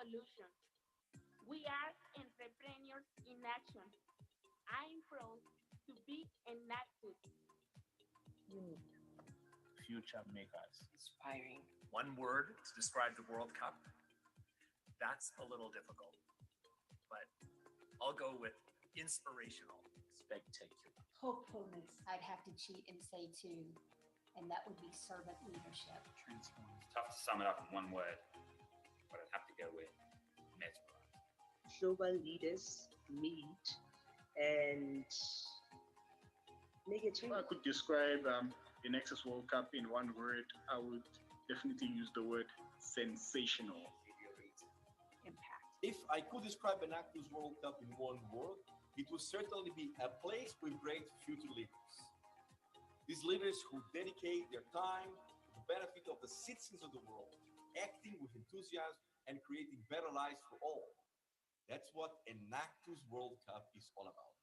solution. We are entrepreneurs in action. I'm proud to be enacted. Unique. Future makers. Inspiring. One word to describe the World Cup? That's a little difficult, but I'll go with inspirational. Spectacular. Hopefulness, I'd have to cheat and say too, and that would be servant leadership. Transform. It's tough to sum it up in one word, but I'd have to go with mesmerized. Global leaders meet and make a If change. I could describe the Nexus World Cup in one word, I would definitely use the word sensational. Impact. If I could describe an Actors World Cup in one word, it would certainly be a place with great future leaders. These leaders who dedicate their time to the benefit of the citizens of the world, acting with enthusiasm and creating better lives for all. That's what an Actors World Cup is all about.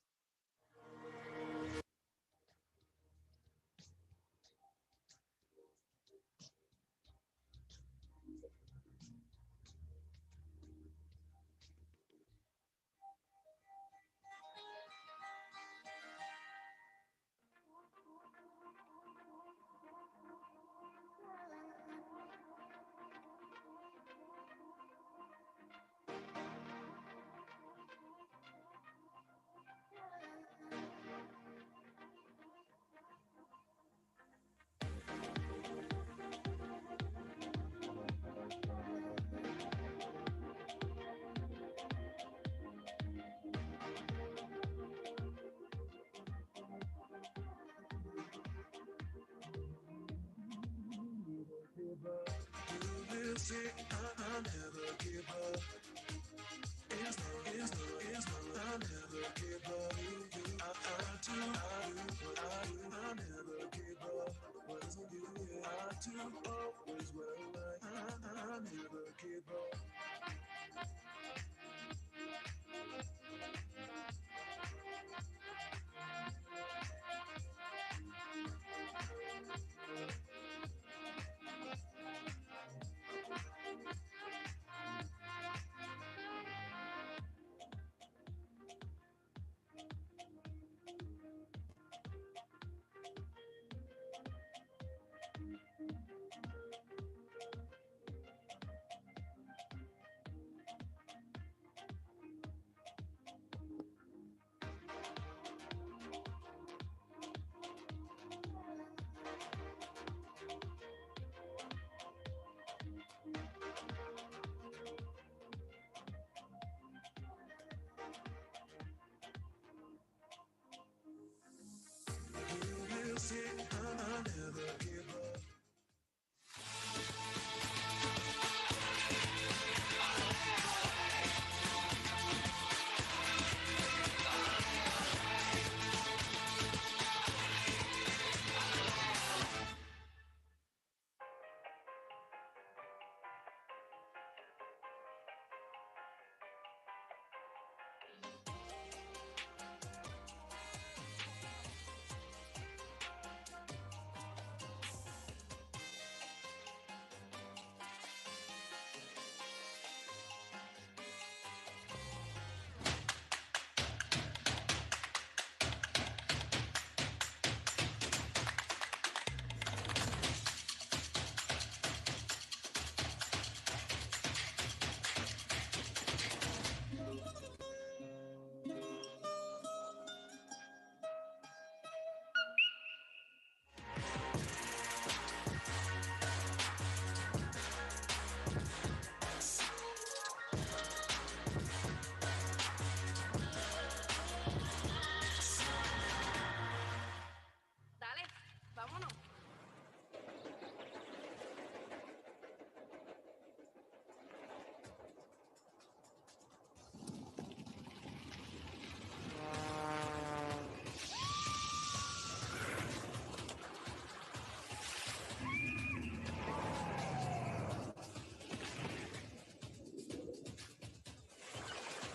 Dale, vámonos.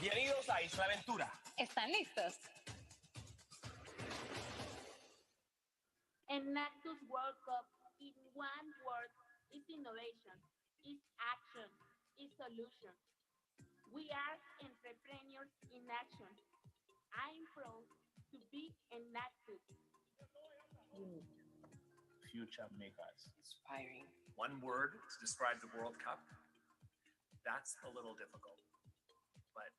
Bienvenidos a Isla Aventura. ¿Están listos? Enactus World Cup in one word is innovation, is action, is solution. We are entrepreneurs in action. I'm proud to be enacted. Unique. Future makers. Inspiring. One word to describe the World Cup. That's a little difficult, but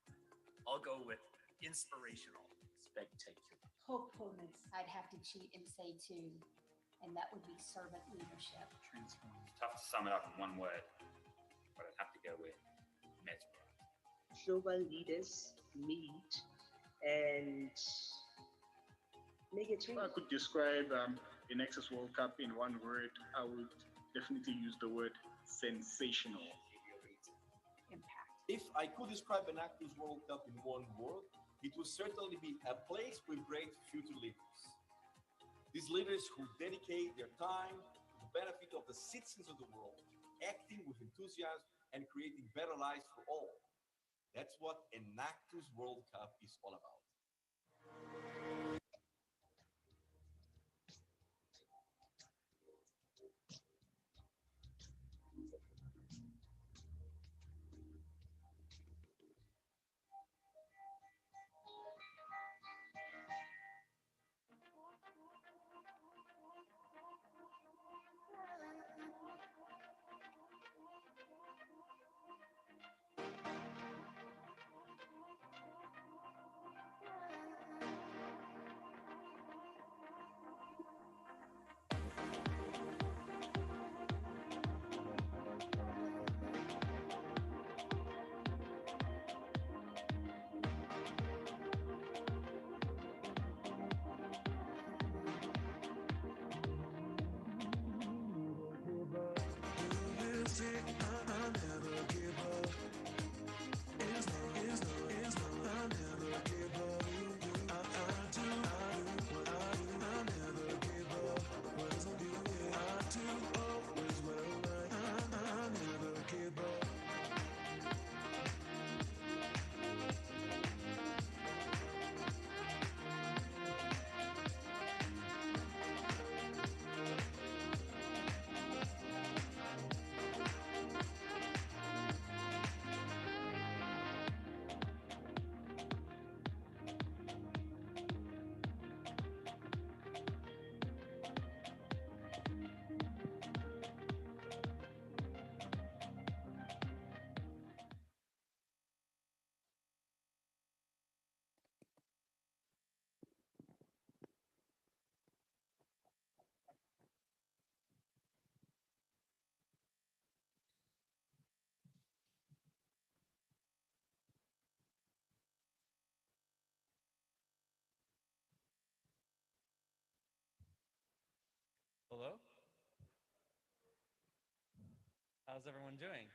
I'll go with inspirational. Spectacular. Hopefulness. I'd have to cheat and say two, and that would be servant leadership. Transform. It's tough to sum it up in one word, but I'd have to go with mesmerized. Global leaders meet and make a If change. I could describe the Nexus World Cup in one word, I would definitely use the word sensational. Impact. If I could describe an Actors World Cup in one word, it would certainly be a place with great future leaders. These leaders who dedicate their time to the benefit of the citizens of the world, acting with enthusiasm and creating better lives for all. That's what an Actors World Cup is all about. Hello? How's everyone doing?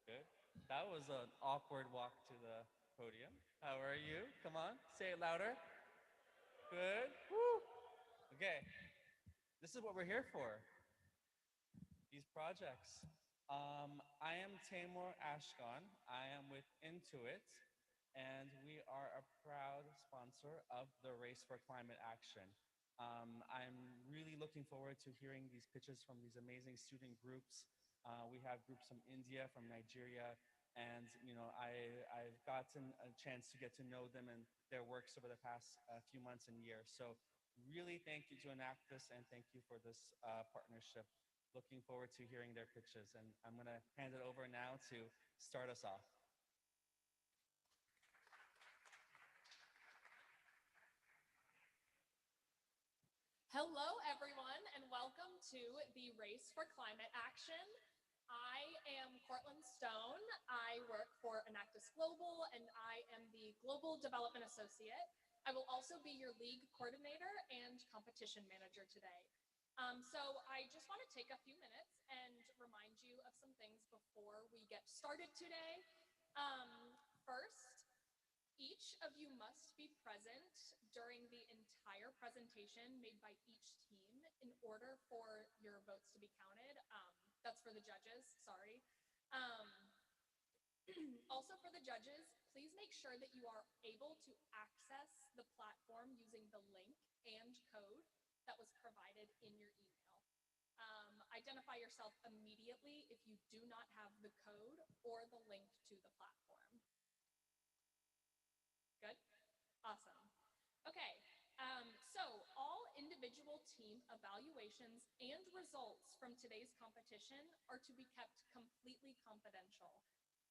Good. That was an awkward walk to the podium. How are you? Come on, say it louder. Good. Woo. Okay. This is what we're here for. These projects. I am Tamor Ashkan. I am with Intuit, and we are a proud sponsor of the Race for Climate Action. I'm really looking forward to hearing these pitches from these amazing student groups. We have groups from India, from Nigeria, and I've gotten a chance to get to know them and their works over the past few months and years. So really thank you to Enactus and thank you for this partnership. Looking forward to hearing their pitches, and I'm going to hand it over now to start us off. Hello, everyone, and welcome to the Race for Climate Action. I am Cortland Stone. I work for Enactus Global, and I am the Global Development Associate. I will also be your league coordinator and competition manager today. So I just want to take a few minutes and remind you of some things before we get started today. First, each of you must be present during the entire presentation made by each team in order for your votes to be counted. That's for the judges, sorry. Also for the judges, please make sure that you are able to access the platform using the link and code that was provided in your email. Identify yourself immediately if you do not have the code or the link to the platform. individual team evaluations and results from today's competition are to be kept completely confidential.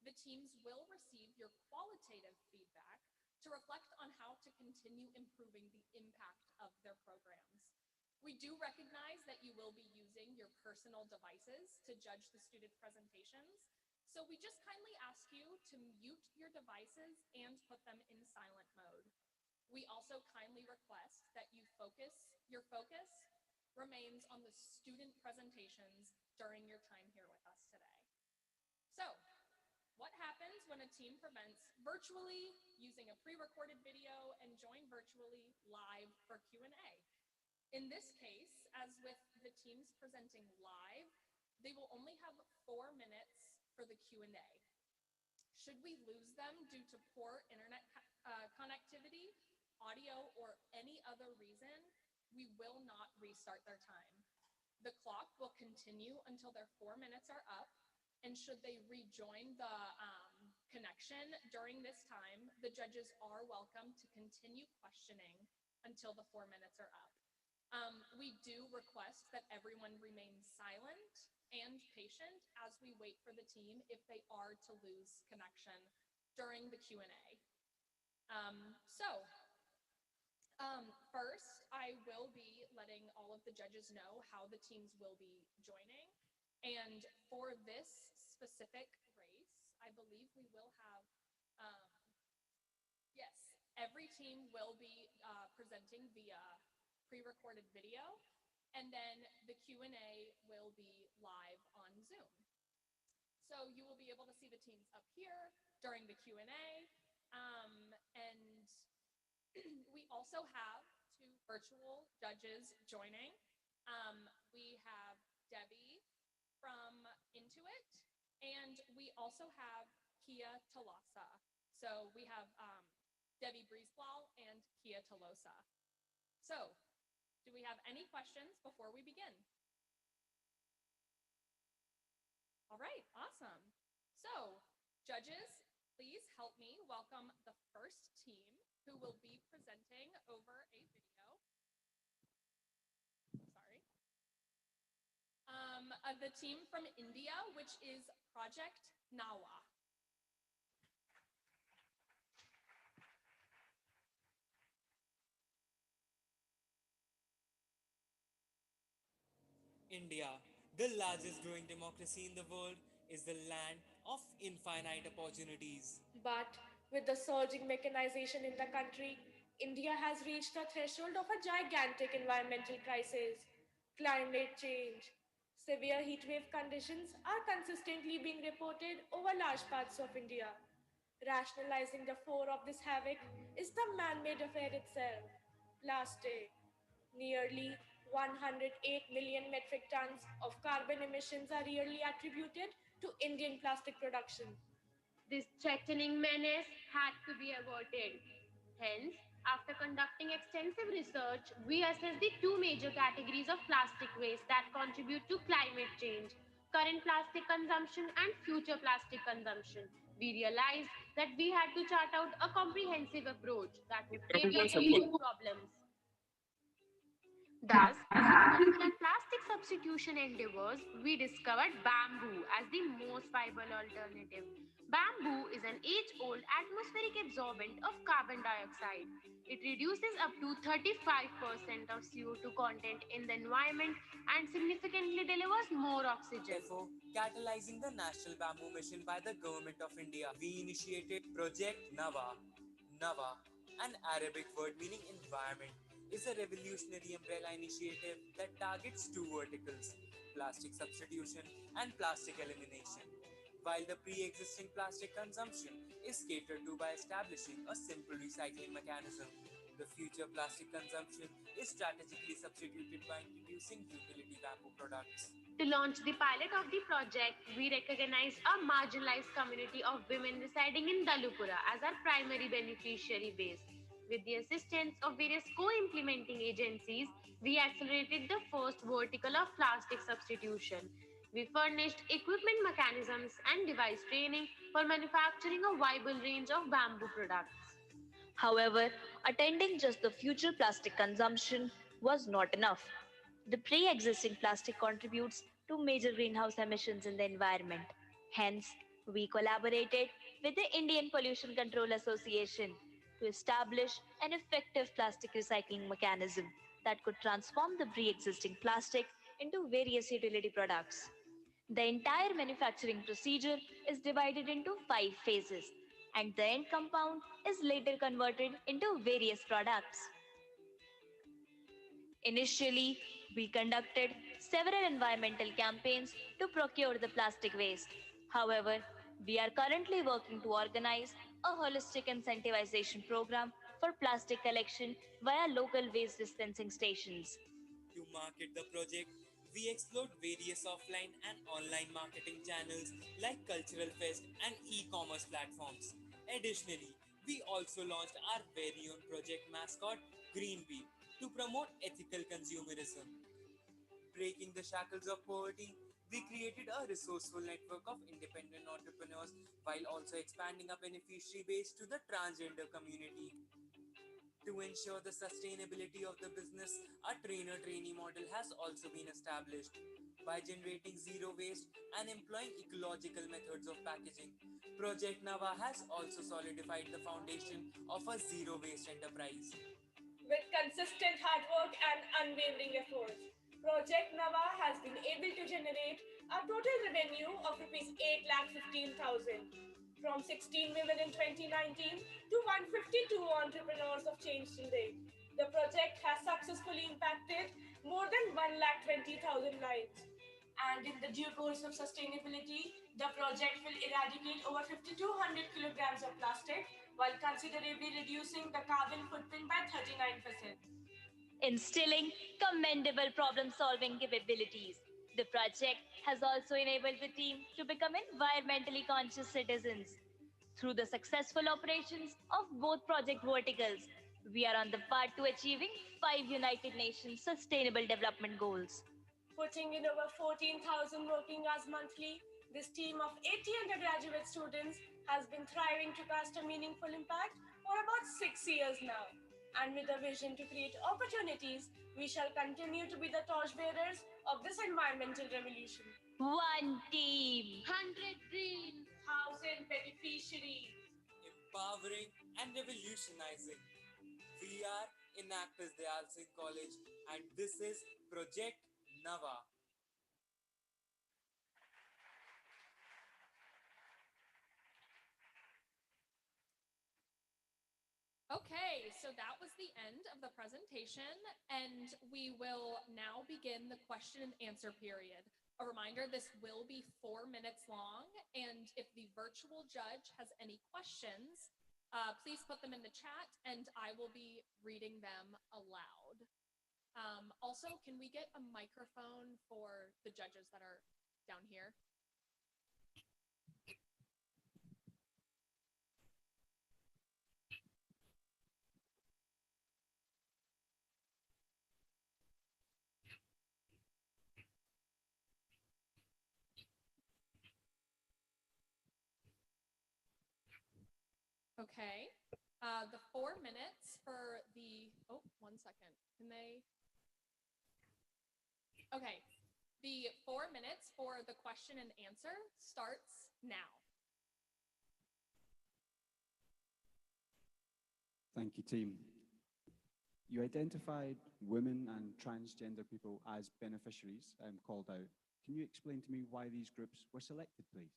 The teams will receive your qualitative feedback to reflect on how to continue improving the impact of their programs. We do recognize that you will be using your personal devices to judge the student presentations, so we just kindly ask you to mute your devices and put them in silent mode. We also kindly request that your focus remains on the student presentations during your time here with us today. So, what happens when a team presents virtually using a pre-recorded video and join virtually live for Q&A? In this case, as with the teams presenting live, they will only have 4 minutes for the Q&A. Should we lose them due to poor internet connectivity, audio, or any other reason, we will not restart their time. The clock will continue until their 4 minutes are up, and should they rejoin the connection during this time, the judges are welcome to continue questioning until the 4 minutes are up. We do request that everyone remain silent and patient as we wait for the team if they are to lose connection during the Q&A. First, I will be letting all of the judges know how the teams will be joining. And for this specific race, I believe we will have, yes, every team will be presenting via pre-recorded video, and then the Q&A will be live on Zoom. So you will be able to see the teams up here during the Q&A, and we also have 2 virtual judges joining. We have Debbie from Intuit, and we also have Kia Tolosa. So we have Debbie Breezeball and Kia Tolosa. So, do we have any questions before we begin? All right, awesome. So, judges, please help me welcome the first team who will be presenting over a video. Sorry. The team from India, which is Project Nava. India, the largest growing democracy in the world, is the land of infinite opportunities. But with the surging mechanization in the country, India has reached the threshold of a gigantic environmental crisis. Climate change. Severe heatwave conditions are consistently being reported over large parts of India. Rationalizing the core of this havoc is the man made affair itself, plastic. Nearly 108 million metric tons of carbon emissions are yearly attributed to Indian plastic production. This threatening menace had to be averted. Hence, after conducting extensive research, we assessed the 2 major categories of plastic waste that contribute to climate change: current plastic consumption and future plastic consumption. We realized that we had to chart out a comprehensive approach that would cater to these problems. Thus, as we looked at plastic substitution endeavors, we discovered bamboo as the most viable alternative. Bamboo is an age-old atmospheric absorbent of carbon dioxide. It reduces up to 35% of CO2 content in the environment and significantly delivers more oxygen. Therefore, catalyzing the National Bamboo Mission by the Government of India, we initiated Project Nava. Nava, an Arabic word meaning environment, is a revolutionary umbrella initiative that targets 2 verticals: plastic substitution and plastic elimination. While the pre-existing plastic consumption is catered to by establishing a simple recycling mechanism, the future plastic consumption is strategically substituted by introducing utility bamboo products. To launch the pilot of the project, we recognized a marginalized community of women residing in Dalupura as our primary beneficiary base. With the assistance of various co-implementing agencies, we accelerated the first vertical of plastic substitution. We furnished equipment mechanisms and device training for manufacturing a viable range of bamboo products. However, attending just the future plastic consumption was not enough. The pre existing plastic contributes to major greenhouse emissions in the environment. Hence, we collaborated with the Indian Pollution Control Association to establish an effective plastic recycling mechanism that could transform the pre existing plastic into various utility products. The entire manufacturing procedure is divided into 5 phases, and the end compound is later converted into various products. Initially, we conducted several environmental campaigns to procure the plastic waste. However, we are currently working to organize a holistic incentivization program for plastic collection via local waste dispensing stations. To market the project, we explored various offline and online marketing channels like cultural fest and e-commerce platforms. Additionally, we also launched our very own project mascot, Green Bee, to promote ethical consumerism. Breaking the shackles of poverty, we created a resourceful network of independent entrepreneurs while also expanding our beneficiary base to the transgender community. To ensure the sustainability of the business, a trainer trainee model has also been established. By generating zero waste and employing ecological methods of packaging, Project Nava has also solidified the foundation of a zero waste enterprise. With consistent hard work and unwavering efforts, Project Nava has been able to generate a total revenue of rupees 8,15,000 from 16 women in 2019 to 152 entrepreneurs of change till date. The project has successfully impacted more than 1,20,000 lives. And in the due course of sustainability, the project will eradicate over 5,200 kilograms of plastic while considerably reducing the carbon footprint by 39%. Instilling commendable problem solving capabilities. The project has also enabled the team to become environmentally conscious citizens. Through the successful operations of both project verticals, we are on the path to achieving 5 United Nations Sustainable Development Goals. Putting in over 14,000 working hours monthly, this team of 80 undergraduate students has been thriving to cast a meaningful impact for about 6 years now. And with a vision to create opportunities, we shall continue to be the torchbearers of this environmental revolution. One team, 100 dreams. 1,000 beneficiaries. Empowering and revolutionizing. We are Inactus Dayal Singh College, and this is Project Nava. Okay, so that was the end of the presentation, and we will now begin the question and answer period. A reminder, this will be 4 minutes long, and if the virtual judge has any questions, please put them in the chat, and I will be reading them aloud. Also, can we get a microphone for the judges that are down here? Okay. The 4 minutes for the, oh, 1 second. Can they? Okay. The 4 minutes for the question and answer starts now. Thank you, team. You identified women and transgender people as beneficiaries called out. Can you explain to me why these groups were selected, please?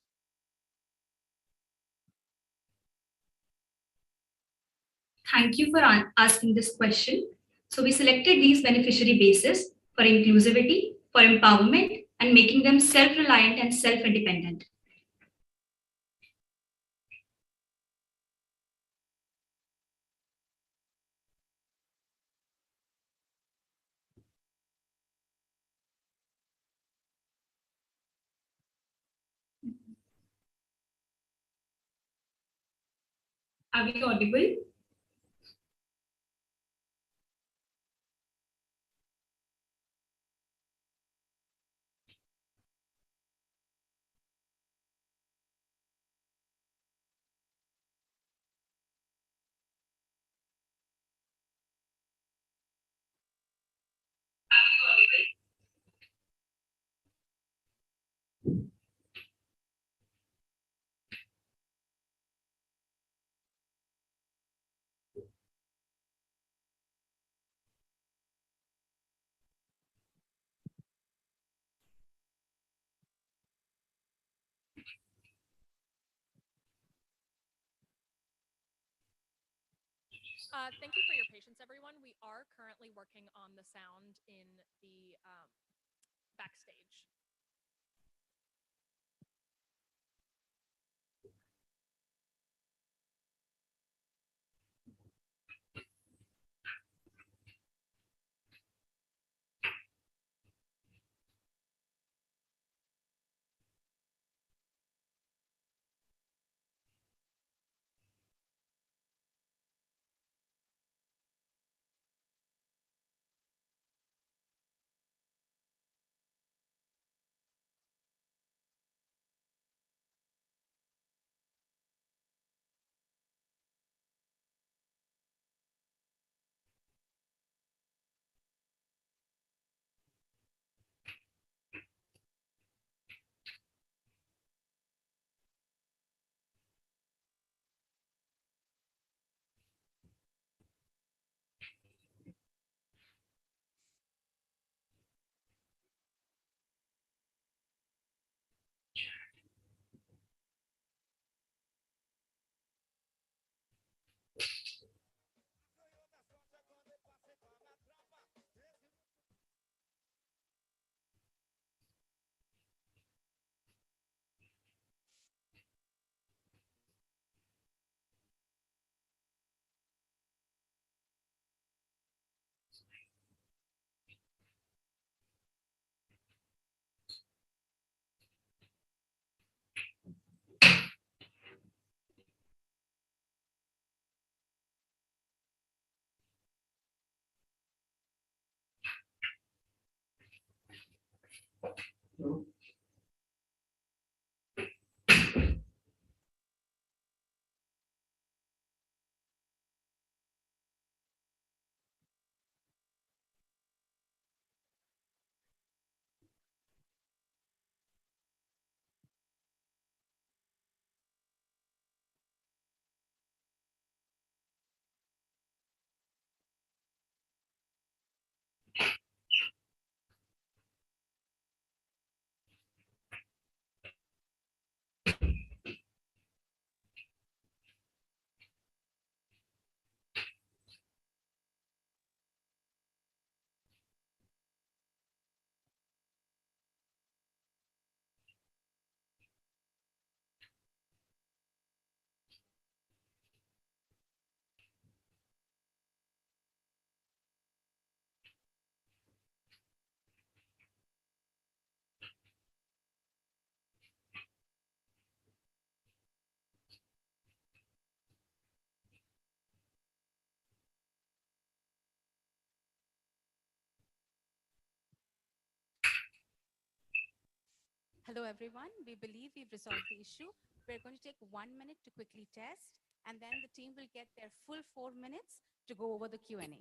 Thank you for asking this question. So we selected these beneficiary bases for inclusivity, for empowerment, and making them self-reliant and self-independent. Are we audible? Thank you for your patience, everyone. We are currently working on the sound in the backstage. Hello, everyone. We believe we've resolved the issue. We're going to take 1 minute to quickly test, and then the team will get their full 4 minutes to go over the Q&A.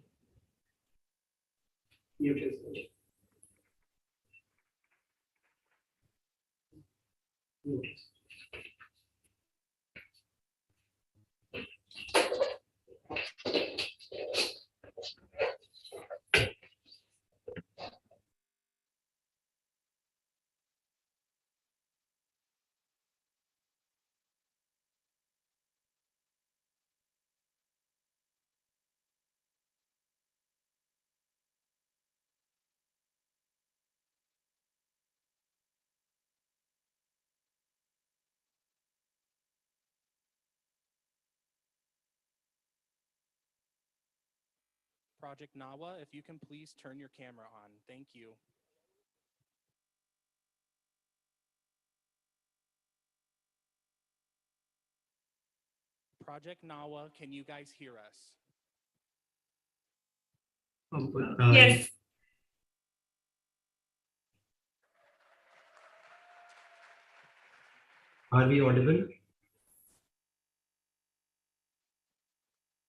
Project Nawa, if you can please turn your camera on. Thank you. Project Nawa, can you guys hear us? Yes. Are we audible?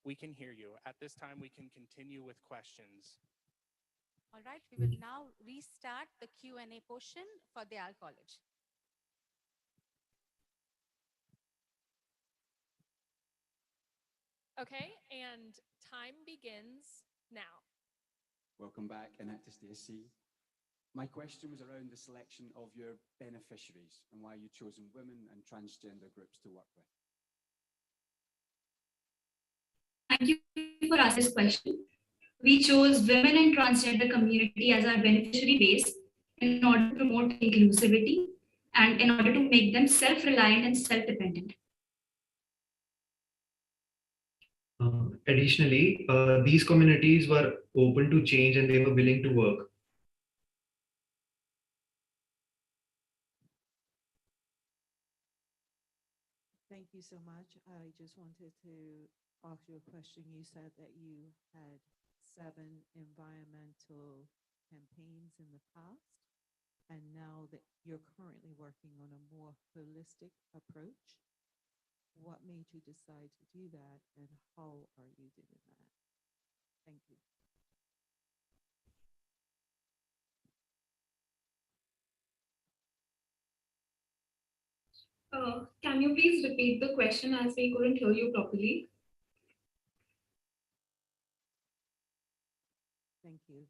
We can hear you. At this time, we can continue with questions. All right, we will now restart the Q&A portion for the AL College. Okay, and time begins now. Welcome back, Enactus DSC. My question was around the selection of your beneficiaries and why you've chosen women and transgender groups to work with. Thank you for asking this question. We chose women and transgender community as our beneficiary base in order to promote inclusivity and in order to make them self-reliant and self-dependent. Additionally, these communities were open to change and they were willing to work. Thank you so much. I just wanted to ask you a question. You said that you had 7 environmental campaigns in the past, and now that you're currently working on a more holistic approach. What made you decide to do that, and how are you doing that? Thank you. Can you please repeat the question as we couldn't hear you properly? Thank you.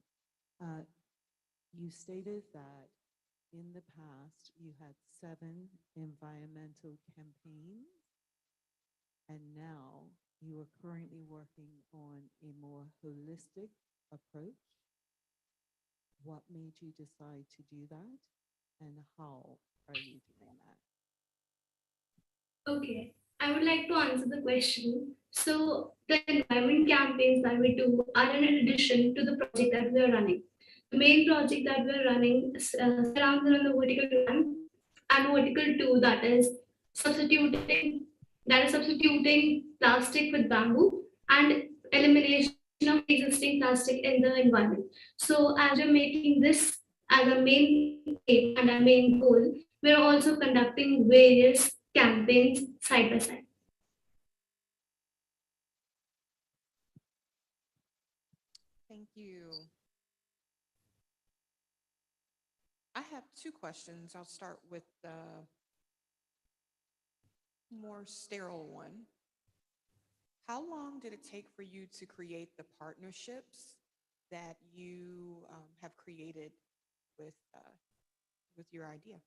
You stated that in the past you had 7 environmental campaigns, and now you are currently working on a more holistic approach. What made you decide to do that, and how are you doing that? Okay, I would like to answer the question. So the environment campaigns that we do are in addition to the project that we are running. The main project that we are running surrounds around the vertical 1 and vertical 2, that is substituting plastic with bamboo and elimination of existing plastic in the environment. So as we're making this as a main aim and a main goal, we're also conducting various campaigns side by side. Thank you. I have 2 questions. I'll start with the more sterile one. How long did it take for you to create the partnerships that you have created with your idea?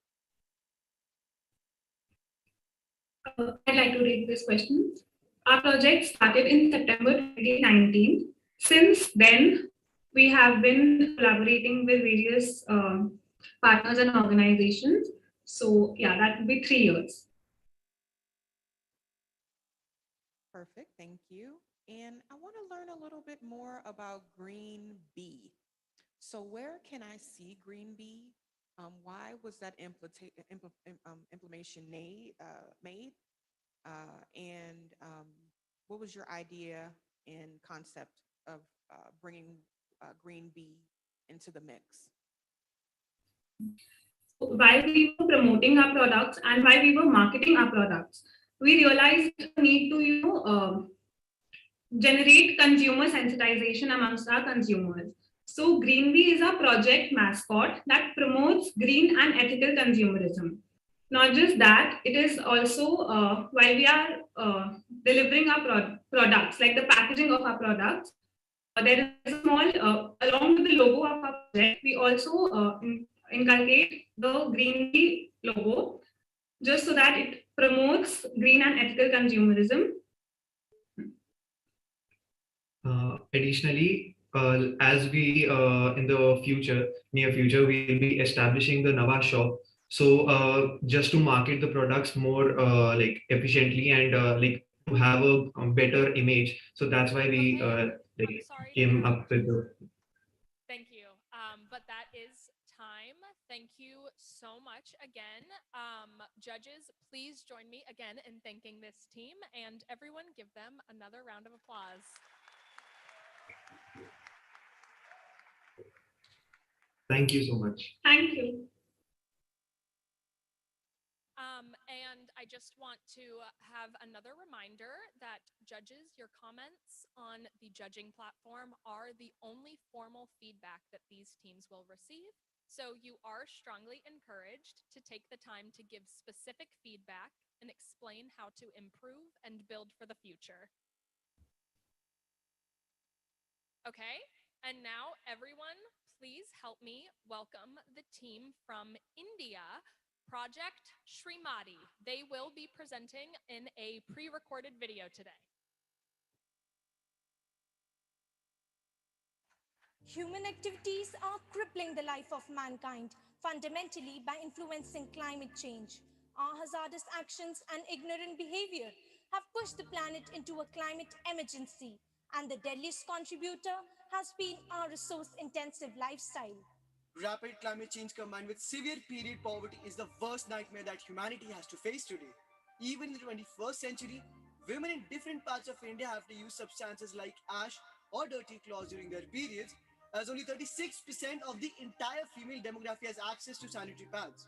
I'd like to read this question. Our project started in September 2019. Since then, we have been collaborating with various partners and organizations. So yeah, that would be 3 years. Perfect, thank you. And I want to learn a little bit more about Green Bee. So where can I see Green Bee? Why was that implementation made? And what was your idea and concept of bringing Green Bee into the mix? While we were promoting our products and while we were marketing our products, we realized the need to, generate consumer sensitization amongst our consumers. So Green Bee is our project mascot that promotes green and ethical consumerism. Not just that, it is also while we are delivering our products, like the packaging of our products, there is a small, along with the logo of our project, we also inculcate the Green Bee logo, just so that it promotes green and ethical consumerism. Additionally, as we in the near future, we will be establishing the Nava shop. So just to market the products more like efficiently and like to have a better image. So that's why we like came up with the. Thank you. But that is time. Thank you so much again. Judges, please join me again in thanking this team, and everyone give them another round of applause. Thank you so much. Thank you. And I just want to have another reminder that judges, your comments on the judging platform are the only formal feedback that these teams will receive. So you are strongly encouraged to take the time to give specific feedback and explain how to improve and build for the future. Okay, and now everyone, please help me welcome the team from India, Project Srimati. They will be presenting in a pre-recorded video today. Human activities are crippling the life of mankind, fundamentally by influencing climate change. Our hazardous actions and ignorant behavior have pushed the planet into a climate emergency, and the deadliest contributor has been our resource intensive lifestyle. Rapid climate change combined with severe period poverty is the worst nightmare that humanity has to face today. Even in the 21st century, women in different parts of India have to use substances like ash or dirty cloths during their periods, as only 36% of the entire female demography has access to sanitary pads.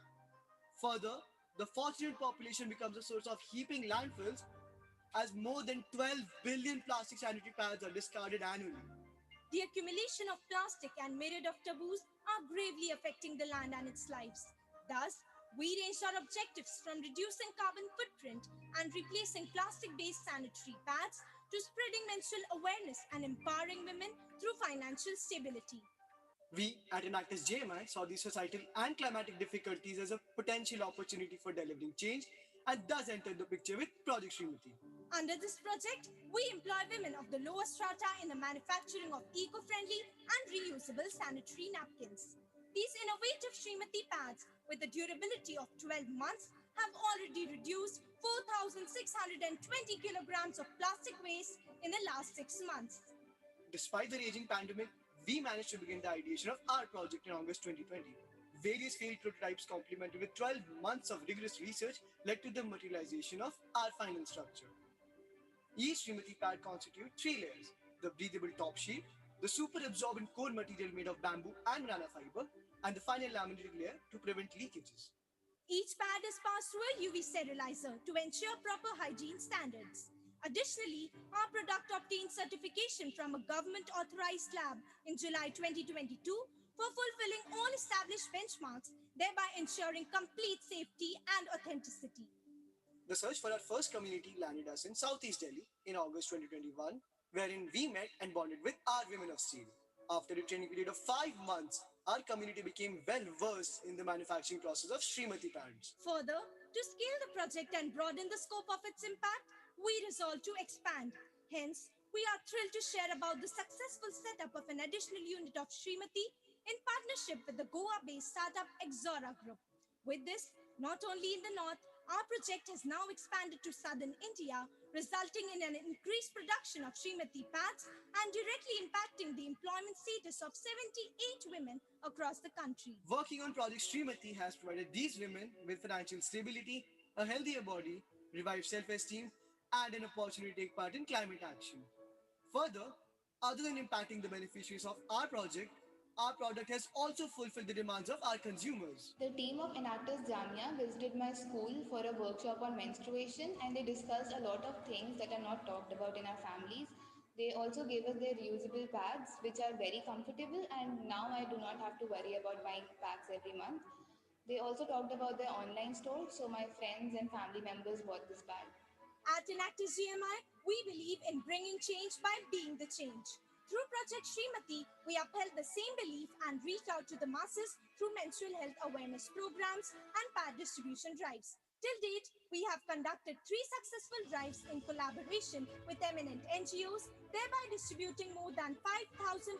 Further, the fortunate population becomes a source of heaping landfills, as more than 12 billion plastic sanitary pads are discarded annually. The accumulation of plastic and myriad of taboos are gravely affecting the land and its lives. Thus, we ranged our objectives from reducing carbon footprint and replacing plastic-based sanitary pads to spreading menstrual awareness and empowering women through financial stability. We at Enactus JMI saw these societal and climatic difficulties as a potential opportunity for delivering change and thus entered the picture with Project Srimati. Under this project, we employ women of the lower strata in the manufacturing of eco-friendly and reusable sanitary napkins. These innovative Srimati pads with a durability of 12 months have already reduced 4,620 kilograms of plastic waste in the last 6 months. Despite the raging pandemic, we managed to begin the ideation of our project in August 2020. Various failed prototypes complemented with 12 months of rigorous research led to the materialization of our final structure. Each Srimati pad constitutes 3 layers: the breathable top sheet, the super absorbent core material made of bamboo and banana fiber, and the final laminated layer to prevent leakages. Each pad is passed through a UV sterilizer to ensure proper hygiene standards. Additionally, our product obtained certification from a government-authorized lab in July 2022 for fulfilling all established benchmarks, thereby ensuring complete safety and authenticity. The search for our first community landed us in Southeast Delhi in August 2021, wherein we met and bonded with our women of steel. After a training period of 5 months, our community became well versed in the manufacturing process of Srimati pads. Further, to scale the project and broaden the scope of its impact, we resolved to expand. Hence, we are thrilled to share about the successful setup of an additional unit of Srimati in partnership with the Goa-based startup Exora Group. With this, not only in the north, our project has now expanded to southern India, resulting in an increased production of Srimati pads and directly impacting the employment status of 78 women across the country. Working on Project Srimati has provided these women with financial stability, a healthier body, revived self-esteem, and an opportunity to take part in climate action. Further, other than impacting the beneficiaries of our product has also fulfilled the demands of our consumers. The team of Enactus Jamia visited my school for a workshop on menstruation, and they discussed a lot of things that are not talked about in our families. They also gave us their reusable pads, which are very comfortable, and now I do not have to worry about buying packs every month. They also talked about their online store, so my friends and family members bought this pad. At Enactus GMI, we believe in bringing change by being the change. Through Project Srimati, we upheld the same belief and reached out to the masses through menstrual health awareness programs and pad distribution drives. Till date, we have conducted 3 successful drives in collaboration with eminent NGOs, thereby distributing more than 5,500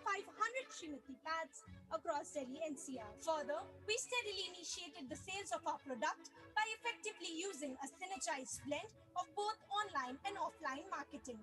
Srimati pads across Delhi NCR. Further, we steadily initiated the sales of our product by effectively using a synergized blend of both online and offline marketing.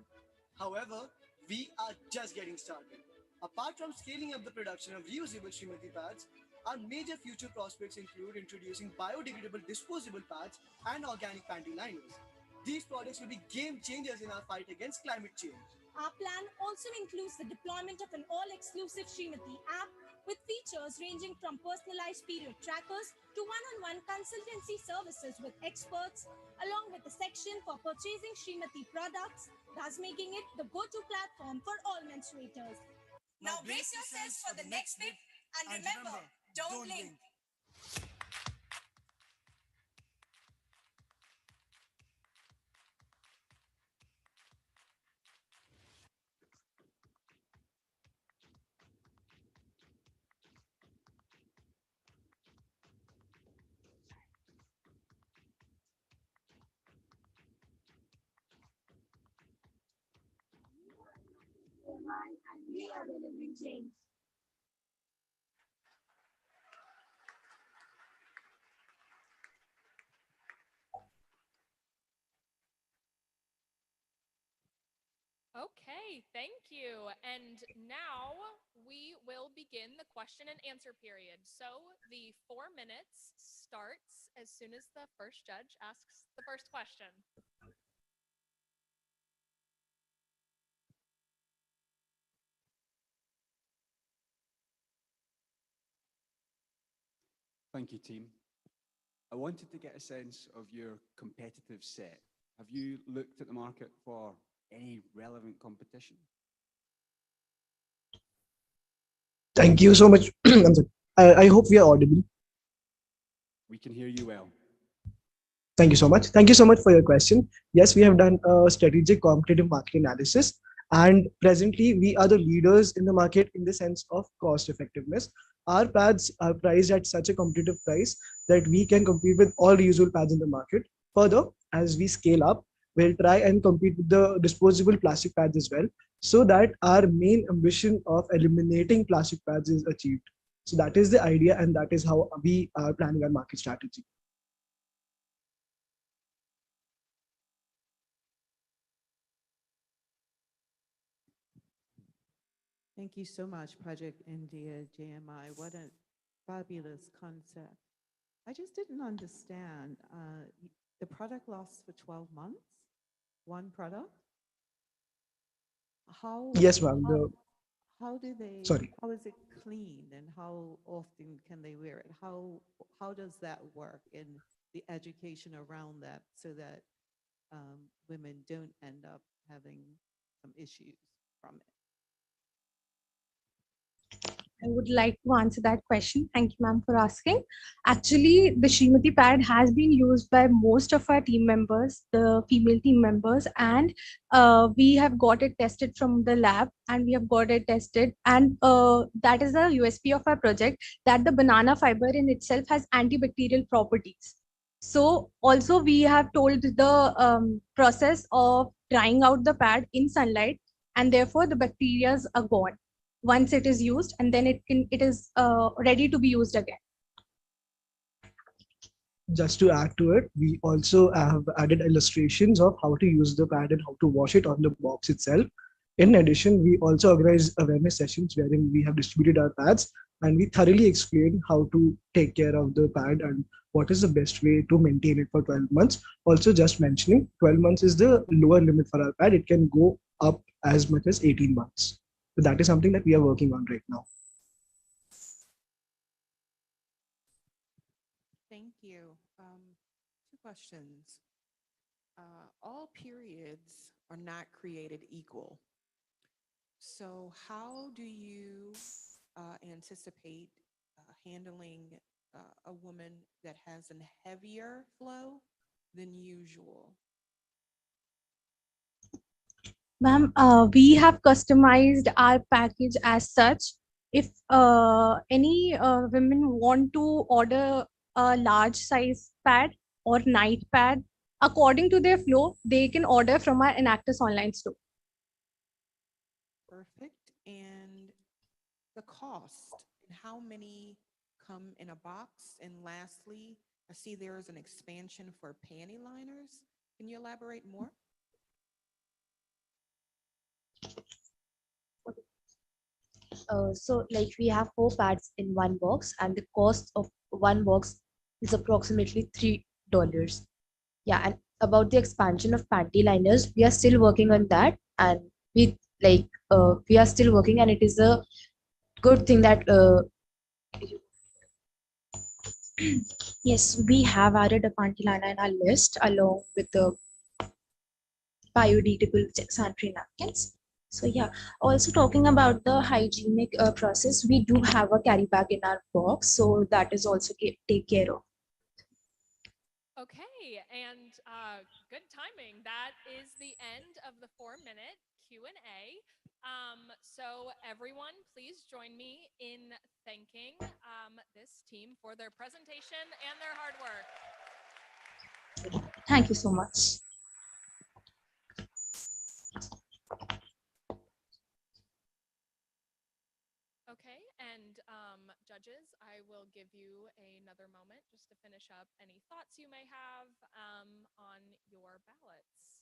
However, we are just getting started. Apart from scaling up the production of reusable Srimati pads, our major future prospects include introducing biodegradable disposable pads and organic panty liners. These products will be game changers in our fight against climate change. Our plan also includes the deployment of an all-exclusive Srimati app with features ranging from personalized period trackers to one-on-one consultancy services with experts, along with a section for purchasing Srimati products, thus making it the go-to platform for all menstruators. Now brace yourselves for the next bit and remember, don't blink. And we are delivering change. Okay, thank you. And now we will begin the question and answer period. So the 4 minutes starts as soon as the first judge asks the first question. Thank you, team. I wanted to get a sense of your competitive set. Have you looked at the market for any relevant competition? Thank you so much. I'm sorry. I hope we are audible. We can hear you well. Thank you so much. Thank you so much for your question. Yes, we have done a strategic competitive market analysis, and presently we are the leaders in the market in the sense of cost effectiveness. Our pads are priced at such a competitive price that we can compete with all reusable pads in the market. Further, as we scale up, we'll try and compete with the disposable plastic pads as well, so that our main ambition of eliminating plastic pads is achieved. So that is the idea, and that is how we are planning our market strategy. Thank you so much, Project India JMI. What a fabulous concept. I just didn't understand. The product lasts for 12 months? One product? How, Yes, ma'am. how do they, Sorry. how is it cleaned and how often can they wear it? How does that work and the education around that so that women don't end up having some issues from it? I would like to answer that question. Thank you, ma'am, for asking. Actually, the Srimati pad has been used by most of our team members, the female team members, and we have got it tested from the lab, and we have got it tested. And that is the USP of our project, that the banana fiber in itself has antibacterial properties. So also we have told the process of drying out the pad in sunlight, and therefore the bacteria are gone once it is used, and then it is ready to be used again. Just to add to it, we also have added illustrations of how to use the pad and how to wash it on the box itself. In addition, we also organize awareness sessions wherein we have distributed our pads, and we thoroughly explain how to take care of the pad and what is the best way to maintain it for 12 months. Also, just mentioning, 12 months is the lower limit for our pad. It can go up as much as 18 months. So that is something that we are working on right now. Thank you. Two questions. All periods are not created equal. So how do you anticipate handling a woman that has a heavier flow than usual? Ma'am, we have customized our package as such. If any women want to order a large size pad or night pad, according to their flow, they can order from our Enactus online store. Perfect. And the cost and how many come in a box? And lastly, I see there is an expansion for panty liners. Can you elaborate more? So like we have 4 pads in one box, and the cost of one box is approximately $3. Yeah, and about the expansion of panty liners, we are still working on that, and we are still working, and it is a good thing that yes, we have added a panty liner in our list along with the biodegradable sanitary napkins. So yeah, also talking about the hygienic process, we do have a carry bag in our box, so that is also take care of. Okay, and good timing. That is the end of the 4-minute Q&A. So everyone, please join me in thanking this team for their presentation and their hard work. Thank you so much. Okay, and judges, I will give you another moment just to finish up any thoughts you may have on your ballots.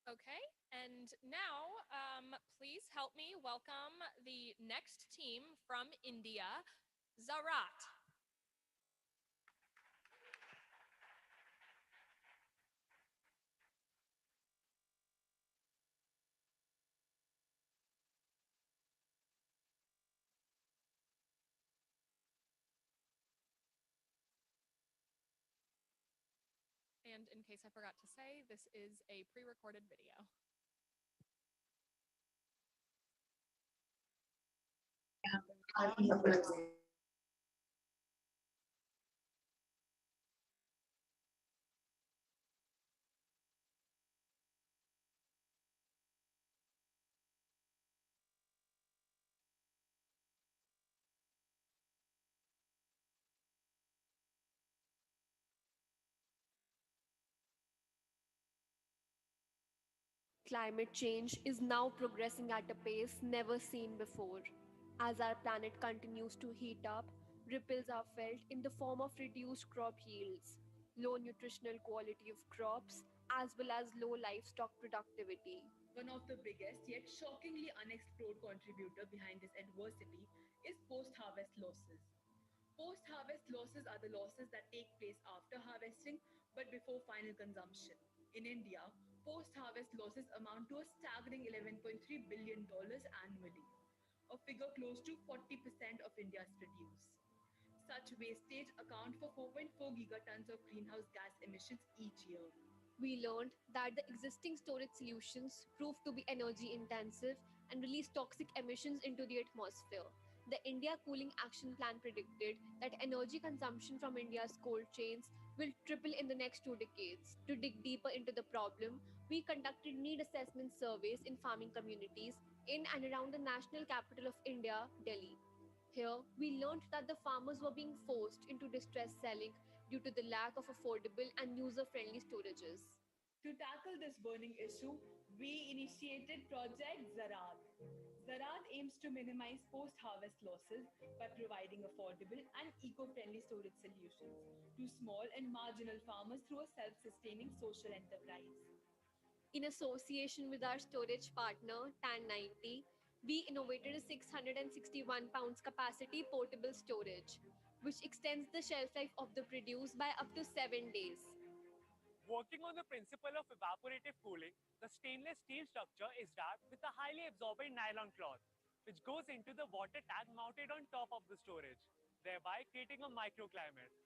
Okay, and now please help me welcome the next team from India, Zarat. And in case I forgot to say, this is a pre-recorded video. Climate change is now progressing at a pace never seen before. As our planet continues to heat up, ripples are felt in the form of reduced crop yields, low nutritional quality of crops, as well as low livestock productivity. One of the biggest yet shockingly unexplored contributor behind this adversity is post-harvest losses. Post-harvest losses are the losses that take place after harvesting but before final consumption. In India, post-harvest losses amount to a staggering $11.3 billion annually, a figure close to 40% of India's produce. Such wastage account for 4.4 gigatons of greenhouse gas emissions each year. We learned that the existing storage solutions proved to be energy intensive and release toxic emissions into the atmosphere. The India Cooling Action Plan predicted that energy consumption from India's cold chains will triple in the next 2 decades. To dig deeper into the problem, we conducted need assessment surveys in farming communities in and around the national capital of India, Delhi. Here, we learned that the farmers were being forced into distress selling due to the lack of affordable and user friendly storages. To tackle this burning issue, we initiated Project Zarat. Zarat aims to minimize post-harvest losses by providing affordable and eco-friendly storage solutions to small and marginal farmers through a self-sustaining social enterprise. In association with our storage partner, TAN90, we innovated a 661 pounds capacity portable storage, which extends the shelf life of the produce by up to 7 days. Working on the principle of evaporative cooling, the stainless steel structure is wrapped with a highly absorbent nylon cloth, which goes into the water tank mounted on top of the storage, thereby creating a microclimate.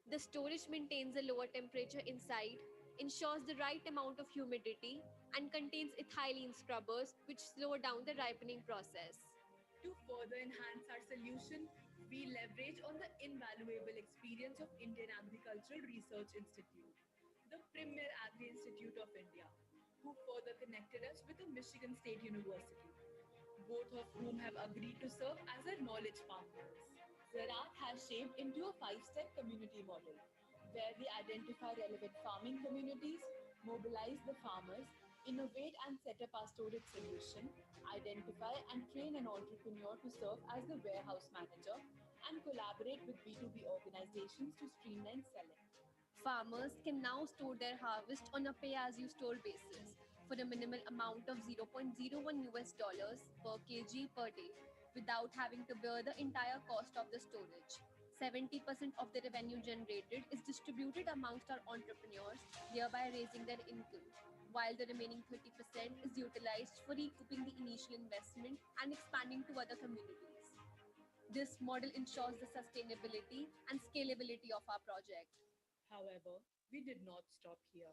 The storage maintains a lower temperature inside, ensures the right amount of humidity, and contains ethylene scrubbers, which slow down the ripening process. To further enhance our solution, we leverage on the invaluable experience of Indian Agricultural Research Institute, the premier agri-institute of India, who further connected us with the Michigan State University, both of whom have agreed to serve as our knowledge partners. Zarat has shaped into a five-step community model, where we identify relevant farming communities, mobilize the farmers, innovate and set up our storage solution, identify and train an entrepreneur to serve as the warehouse manager, and collaborate with B2B organizations to streamline selling. Farmers can now store their harvest on a pay as you store basis for a minimal amount of zero point zero 0.01 US dollars per kg per day without having to bear the entire cost of the storage. 70% of the revenue generated is distributed amongst our entrepreneurs, thereby raising their income, while the remaining 30% is utilized for recouping the initial investment and expanding to other communities. This model ensures the sustainability and scalability of our project. However, we did not stop here.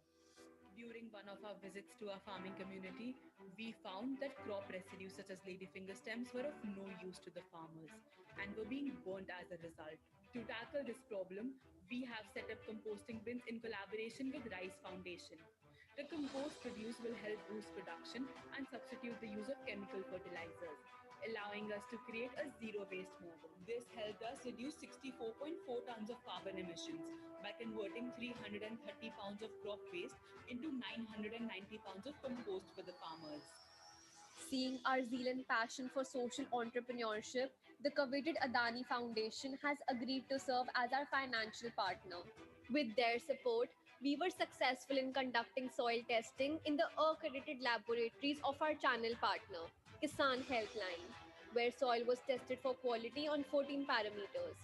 During one of our visits to our farming community, we found that crop residues such as ladyfinger stems were of no use to the farmers and were being burnt as a result. To tackle this problem, we have set up composting bins in collaboration with Rice Foundation. The compost produced will help boost production and substitute the use of chemical fertilizers, allowing us to create a zero waste model. This helped us reduce 64.4 tons of carbon emissions by converting 330 pounds of crop waste into 990 pounds of compost for the farmers. Seeing our zeal and passion for social entrepreneurship, the coveted Adani Foundation has agreed to serve as our financial partner. With their support, We were successful in conducting soil testing in the accredited laboratories of our channel partner, Kisan Healthline, where soil was tested for quality on 14 parameters.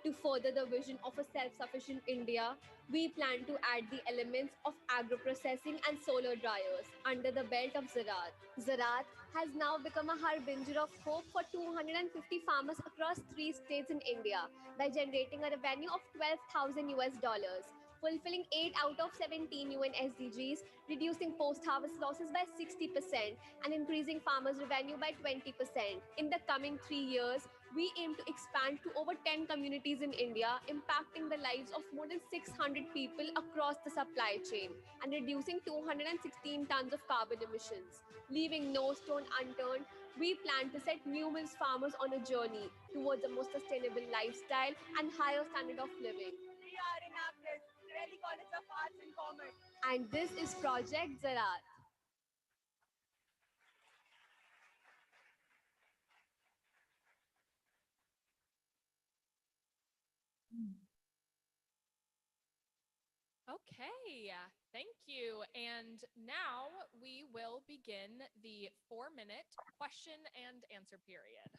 To further the vision of a self sufficient India, we plan to add the elements of agro-processing and solar dryers under the belt of Zarat. Zarat has now become a harbinger of hope for 250 farmers across 3 states in India by generating a revenue of 12,000 US dollars, fulfilling 8 out of 17 UN SDGs, reducing post harvest losses by 60%, and increasing farmers' revenue by 20%. In the coming 3 years, we aim to expand to over 10 communities in India, impacting the lives of more than 600 people across the supply chain and reducing 216 tons of carbon emissions. Leaving no stone unturned, we plan to set numerous farmers on a journey towards a more sustainable lifestyle and higher standard of living. We are in Aptus, Delhi College of Arts and Commerce. And this is Project Zarat. Okay, thank you. And now we will begin the 4-minute question and answer period.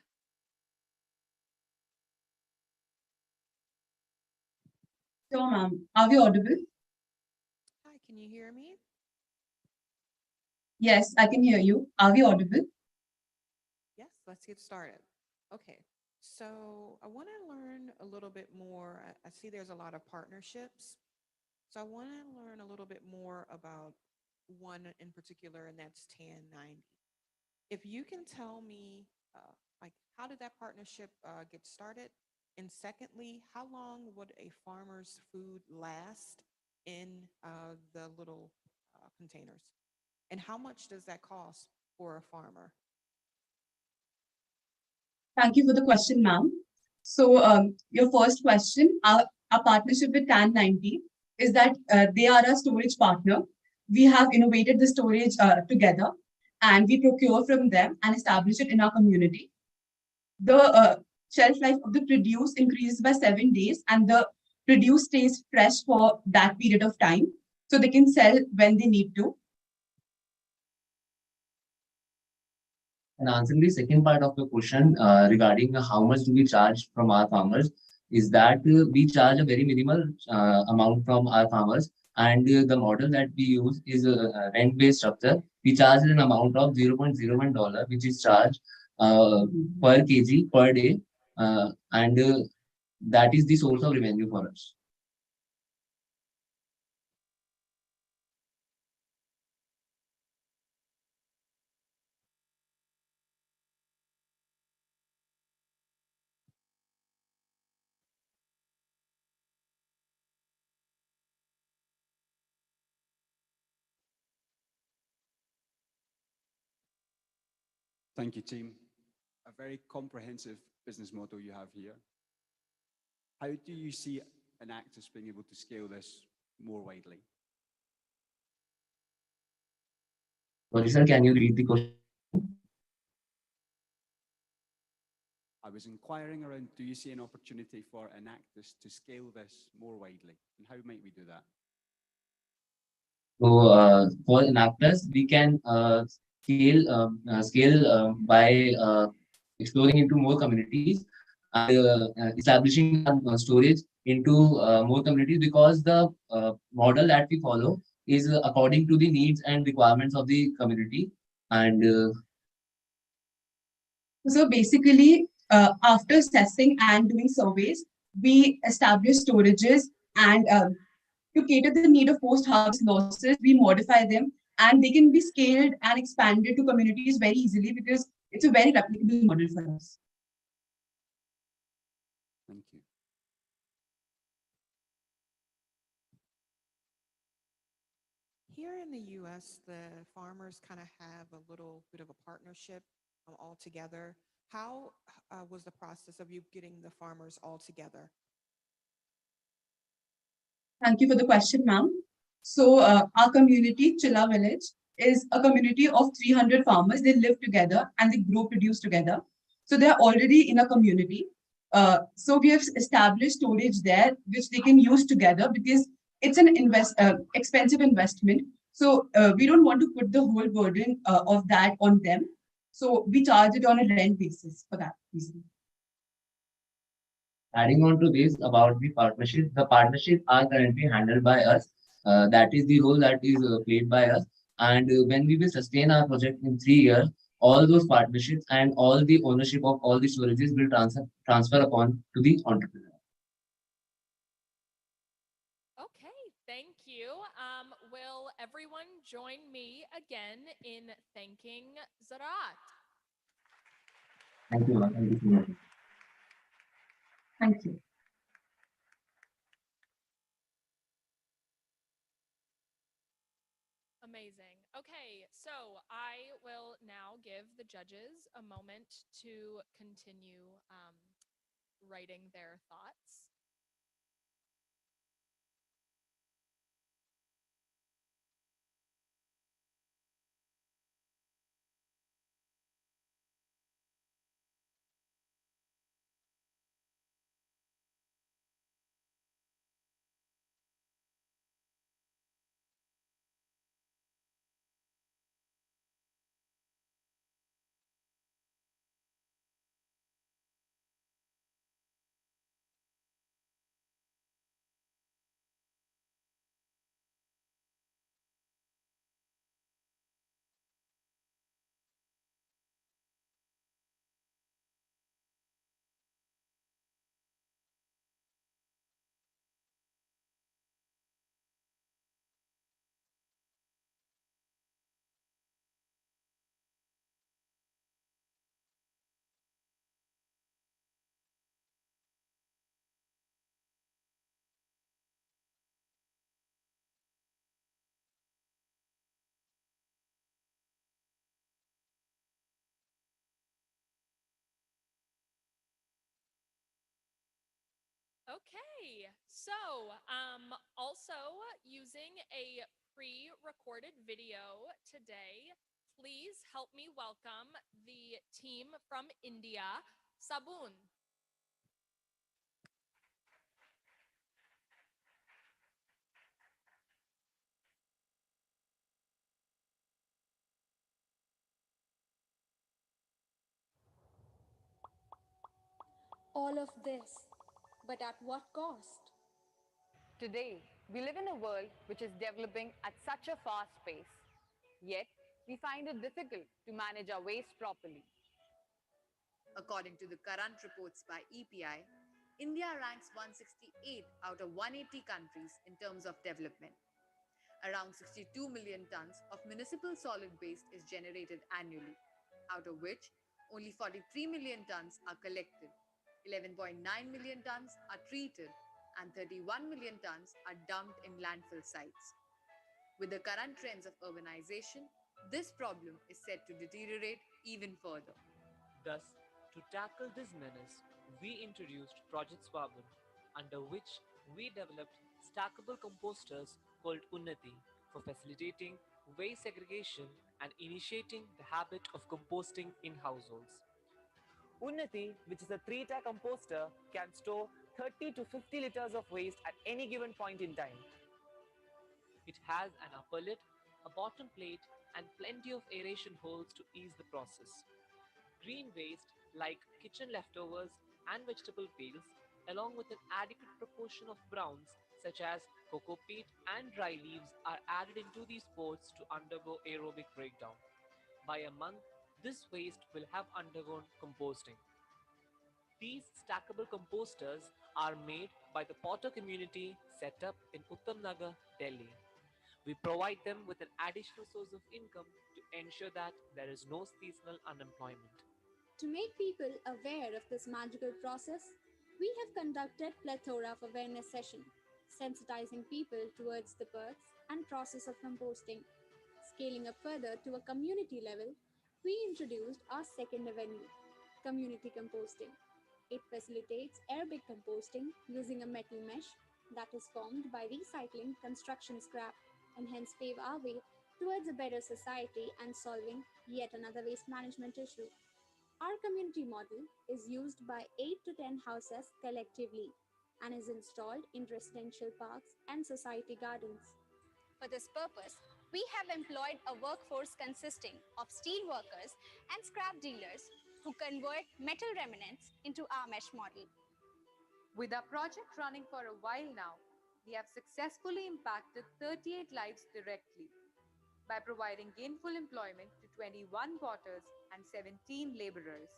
So, ma'am, are we audible? Hi, can you hear me? Yes, I can hear you. Are we audible? Yes, let's get started. Okay, so I want to learn a little bit more. I see there's a lot of partnerships. So I want to learn a little bit more about one in particular, and that's TAN90. If you can tell me, like, how did that partnership get started? And secondly, how long would a farmer's food last in the little containers? And how much does that cost for a farmer? Thank you for the question, ma'am. So, your first question, our partnership with TAN90 is that they are a storage partner. We have innovated the storage together and we procure from them and establish it in our community. The shelf life of the produce increases by 7 days and the produce stays fresh for that period of time. So they can sell when they need to. And answering the second part of the question regarding how much do we charge from our farmers, is that we charge a very minimal amount from our farmers, and the model that we use is a rent-based structure. We charge an amount of $0.01, which is charged per kg per day, and that is the source of revenue for us. Thank you, team. A very comprehensive business model you have here. How do you see Enactus being able to scale this more widely? Sorry, sir, can you read the question? I was inquiring around, do you see an opportunity for Enactus to scale this more widely? And how might we do that? So for Enactus, we can scale by exploring into more communities and establishing storage into more communities, because the model that we follow is according to the needs and requirements of the community. And so basically, after assessing and doing surveys, we establish storages and to cater the need of post-harvest losses, we modify them and they can be scaled and expanded to communities very easily because it's a very replicable model for us. Thank you. Here in the US, the farmers kind of have a little bit of a partnership all together. How was the process of you getting the farmers all together? Thank you for the question, ma'am. So our community, Chilla Village, is a community of 300 farmers. They live together and they grow produce together. So they're already in a community. So we have established storage there, which they can use together because it's an expensive investment. So we don't want to put the whole burden of that on them. So we charge it on a rent basis for that reason. Adding on to this about the partnerships are currently handled by us. That is the role that is played by us. And when we will sustain our project in 3 years, all those partnerships and all the ownership of all the storages will transfer upon to the entrepreneur. Okay, thank you. Will everyone join me again in thanking Zarat? Thank you, ma'am. Thank you so much. Thank you. Amazing. Okay, so I will now give the judges a moment to continue writing their thoughts. Okay, so also using a pre-recorded video today, please help me welcome the team from India, Saboon. All of this, but at what cost? Today, we live in a world which is developing at such a fast pace. Yet, we find it difficult to manage our waste properly. According to the current reports by EPI, India ranks 168 out of 180 countries in terms of development. Around 62 million tons of municipal solid waste is generated annually, out of which only 43 million tons are collected, 11.9 million tons are treated, and 31 million tons are dumped in landfill sites. With the current trends of urbanization, this problem is set to deteriorate even further. Thus, to tackle this menace, we introduced Project Saboon, under which we developed stackable composters called Unnati for facilitating waste segregation and initiating the habit of composting in households. Unnati, which is a 3-tier composter, can store 30 to 50 liters of waste at any given point in time. It has an upper lid, a bottom plate, and plenty of aeration holes to ease the process. Green waste like kitchen leftovers and vegetable peels, along with an adequate proportion of browns such as cocoa peat and dry leaves, are added into these pots to undergo aerobic breakdown. By a month, this waste will have undergone composting. These stackable composters are made by the Potter community set up in Uttamnagar, Delhi. We provide them with an additional source of income to ensure that there is no seasonal unemployment. To make people aware of this magical process, we have conducted plethora of awareness sessions, sensitizing people towards the perks and process of composting. Scaling up further to a community level, we introduced our second avenue, community composting. It facilitates aerobic composting using a metal mesh that is formed by recycling construction scrap and hence pave our way towards a better society and solving yet another waste management issue. Our community model is used by 8 to 10 houses collectively. and is installed in residential parks and society gardens. For this purpose, we have employed a workforce consisting of steel workers and scrap dealers who convert metal remnants into our mesh model. With our project running for a while now, we have successfully impacted 38 lives directly by providing gainful employment to 21 potters and 17 laborers.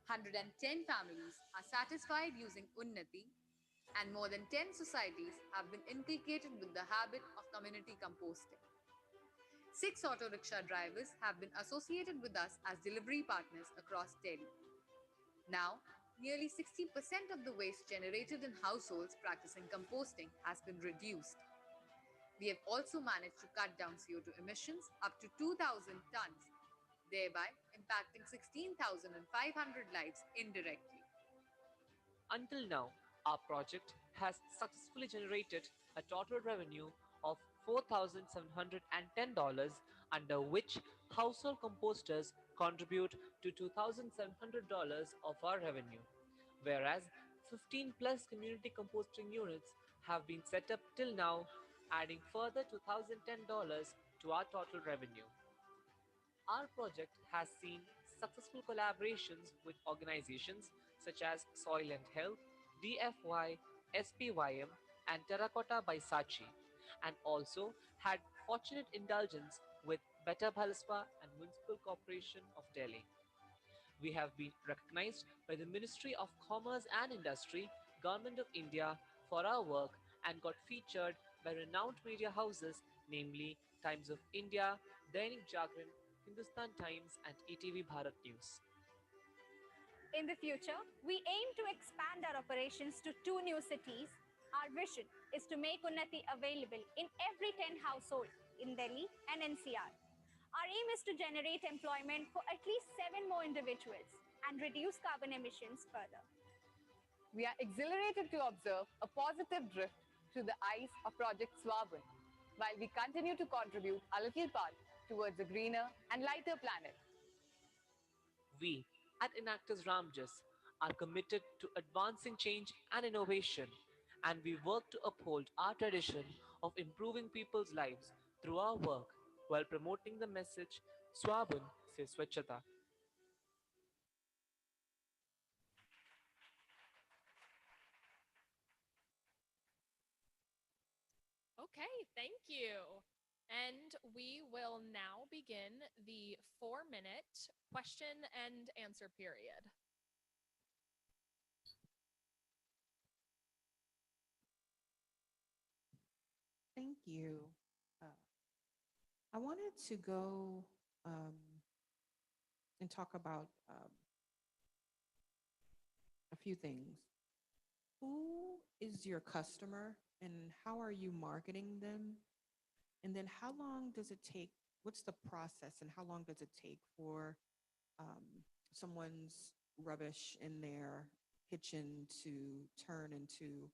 110 families are satisfied using Unnati, and more than 10 societies have been inculcated with the habit of community composting. 6 auto rickshaw drivers have been associated with us as delivery partners across Delhi. Now, nearly 60% of the waste generated in households practicing composting has been reduced. We have also managed to cut down CO2 emissions up to 2,000 tons, thereby impacting 16,500 lives indirectly. Until now, our project has successfully generated a total revenue of $4,710, under which household composters contribute to $2,700 of our revenue, whereas 15 plus community composting units have been set up till now, adding further $2,010 to our total revenue. Our project has seen successful collaborations with organizations such as Soil and Health, DFY, SPYM, and Terracotta by Sachi, and also had fortunate indulgence with Beta Bhalaspa and Municipal Corporation of Delhi. We have been recognized by the Ministry of Commerce and Industry, Government of India for our work and got featured by renowned media houses, namely Times of India, Dainik Jagran, Hindustan Times, and ETV Bharat News. In the future, we aim to expand our operations to 2 new cities. Our vision is to make Unnati available in every 10 households in Delhi and NCR. Our aim is to generate employment for at least 7 more individuals and reduce carbon emissions further. We are exhilarated to observe a positive drift through the eyes of Project Saboon, while we continue to contribute a little part towards a greener and lighter planet. We at Enactors Ramjas are committed to advancing change and innovation, and we work to uphold our tradition of improving people's lives through our work while promoting the message Swabun se Swachhata. Okay, thank you. And we will now begin the 4-minute question and answer period. Thank you. Uh, I wanted to go and talk about a few things. Who is your customer and how are you marketing them? And then how long does it take? What's the process and how long does it take for someone's rubbish in their kitchen to turn into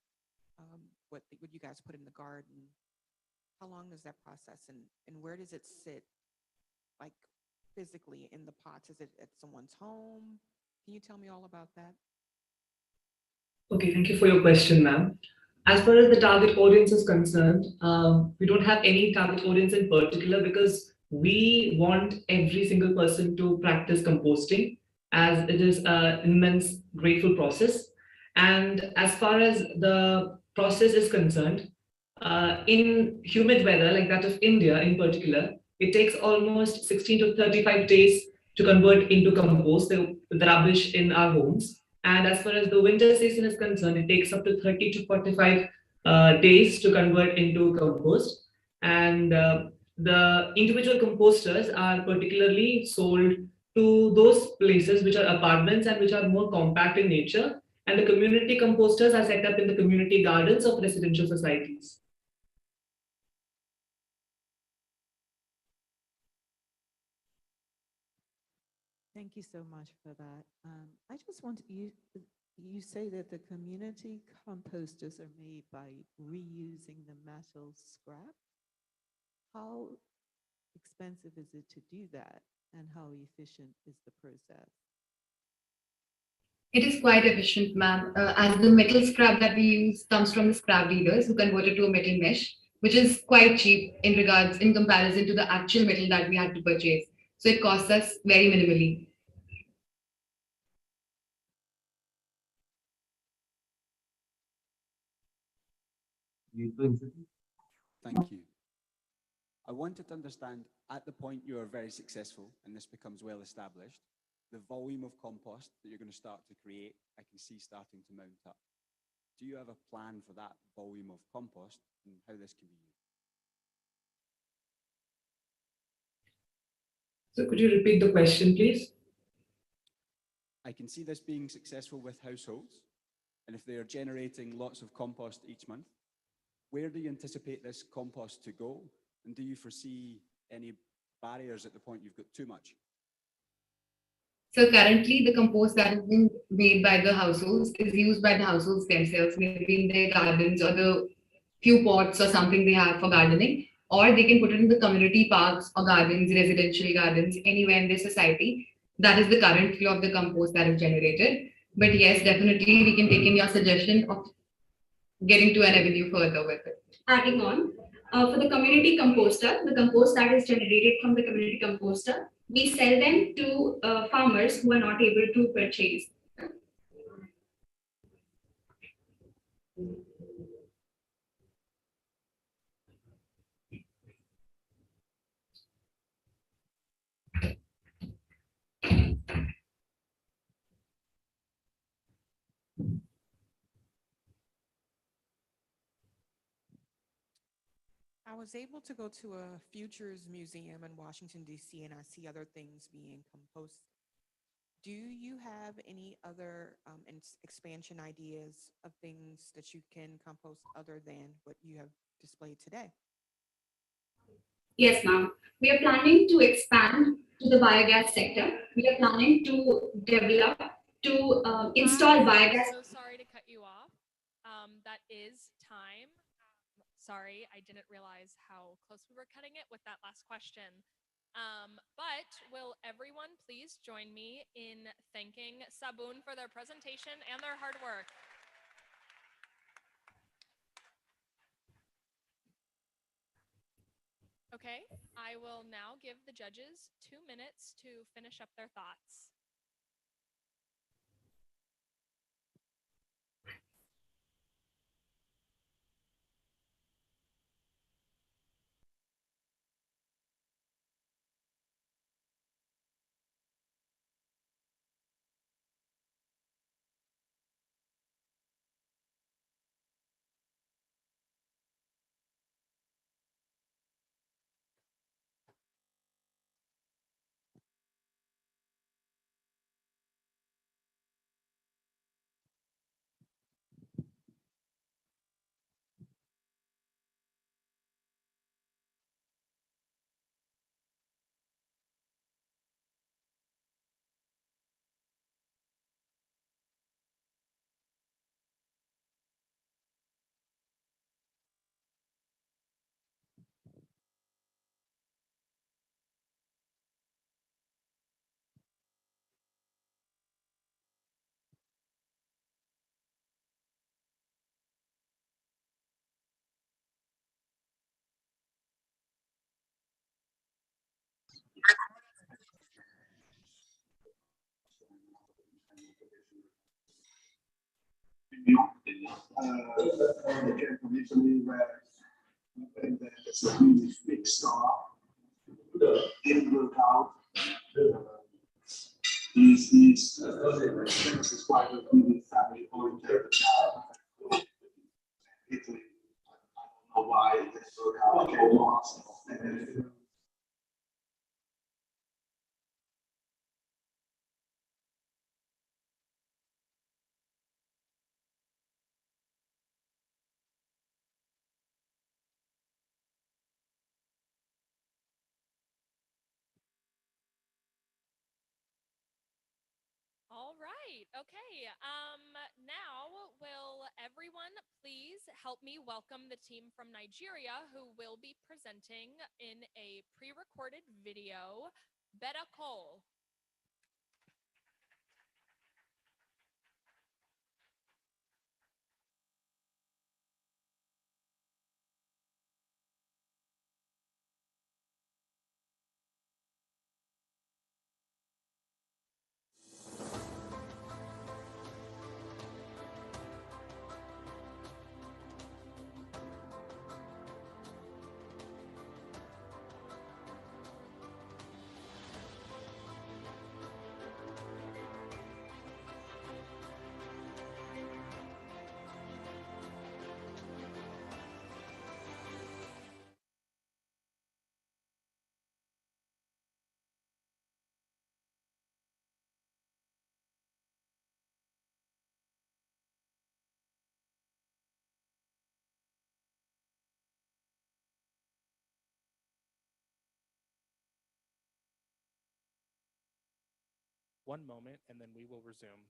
what you guys put in the garden? How long is that process and where does it sit, like physically in the pots? Is it at someone's home? Can you tell me all about that? Okay, thank you for your question, ma'am. As far as the target audience is concerned, we don't have any target audience in particular because we want every single person to practice composting as it is an immense grateful process. And as far as the process is concerned, in humid weather like that of India in particular, it takes almost 16 to 35 days to convert into compost, the rubbish in our homes. And as far as the winter season is concerned, it takes up to 30 to 45 days to convert into compost. And the individual composters are particularly sold to those places which are apartments and which are more compact in nature. And the community composters are set up in the community gardens of residential societies. Thank you so much for that. I just want you, you say that the community composters are made by reusing the metal scrap. How expensive is it to do that? And how efficient is the process? It is quite efficient, ma'am, as the metal scrap that we use comes from the scrap dealers who convert it to a metal mesh, which is quite cheap in comparison to the actual metal that we had to purchase. So it costs us very minimally. Thank you. I wanted to understand at the point you are very successful and this becomes well established, the volume of compost that you're going to start to create, I can see starting to mount up. Do you have a plan for that volume of compost and how this can be used? So could you repeat the question, please? I can see this being successful with households, and if they are generating lots of compost each month, where do you anticipate this compost to go? And do you foresee any barriers at the point you've got too much? So currently, the compost that is being made by the households is used by the households themselves, maybe in their gardens or the few pots or something they have for gardening, or they can put it in the community parks or gardens, residential gardens, anywhere in their society. That is the current flow of the compost that is generated. But yes, definitely, we can take in your suggestion of getting to an avenue further with it. Adding on, for the community composter, the compost that is generated from the community composter, we sell them to farmers who are not able to purchase. I was able to go to a futures museum in Washington, D.C., and I see other things being composted. Do you have any other expansion ideas of things that you can compost other than what you have displayed today? Yes, ma'am. We are planning to expand to the biogas sector. We are planning to develop, to install biogas. So sorry to cut you off. That is time. Sorry, I didn't realize how close we were cutting it with that last question. But will everyone please join me in thanking Saboon for their presentation and their hard work? Okay, I will now give the judges 2 minutes to finish up their thoughts. Traditionally, where it's a really big star, didn't work out. He's quite a really family oriented. Italy, I don't know why it didn't work out. Came lost. All right. Okay. Now will everyone please help me welcome the team from Nigeria who will be presenting in a pre-recorded video, Betaco. One moment, and then we will resume.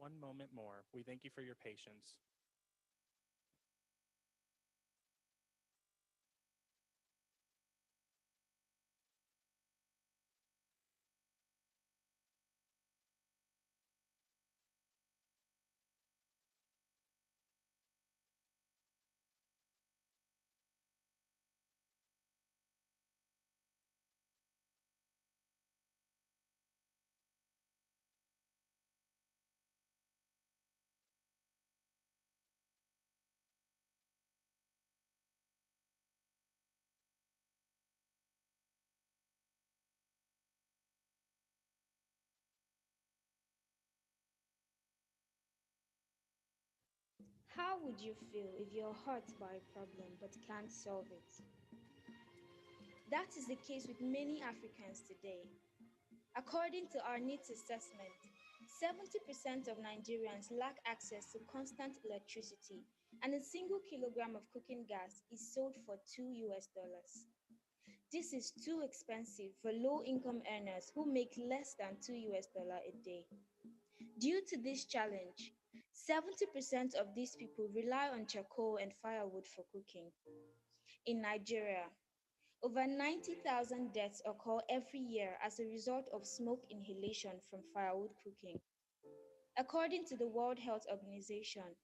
one moment more. We thank you for your patience. How would you feel if you're hurt by a problem but can't solve it? That is the case with many Africans today. According to our needs assessment, 70% of Nigerians lack access to constant electricity, and a single kilogram of cooking gas is sold for $2. This is too expensive for low income earners who make less than $2 a day. Due to this challenge, 70% of these people rely on charcoal and firewood for cooking. In Nigeria, over 90,000 deaths occur every year as a result of smoke inhalation from firewood cooking. According to the World Health Organization,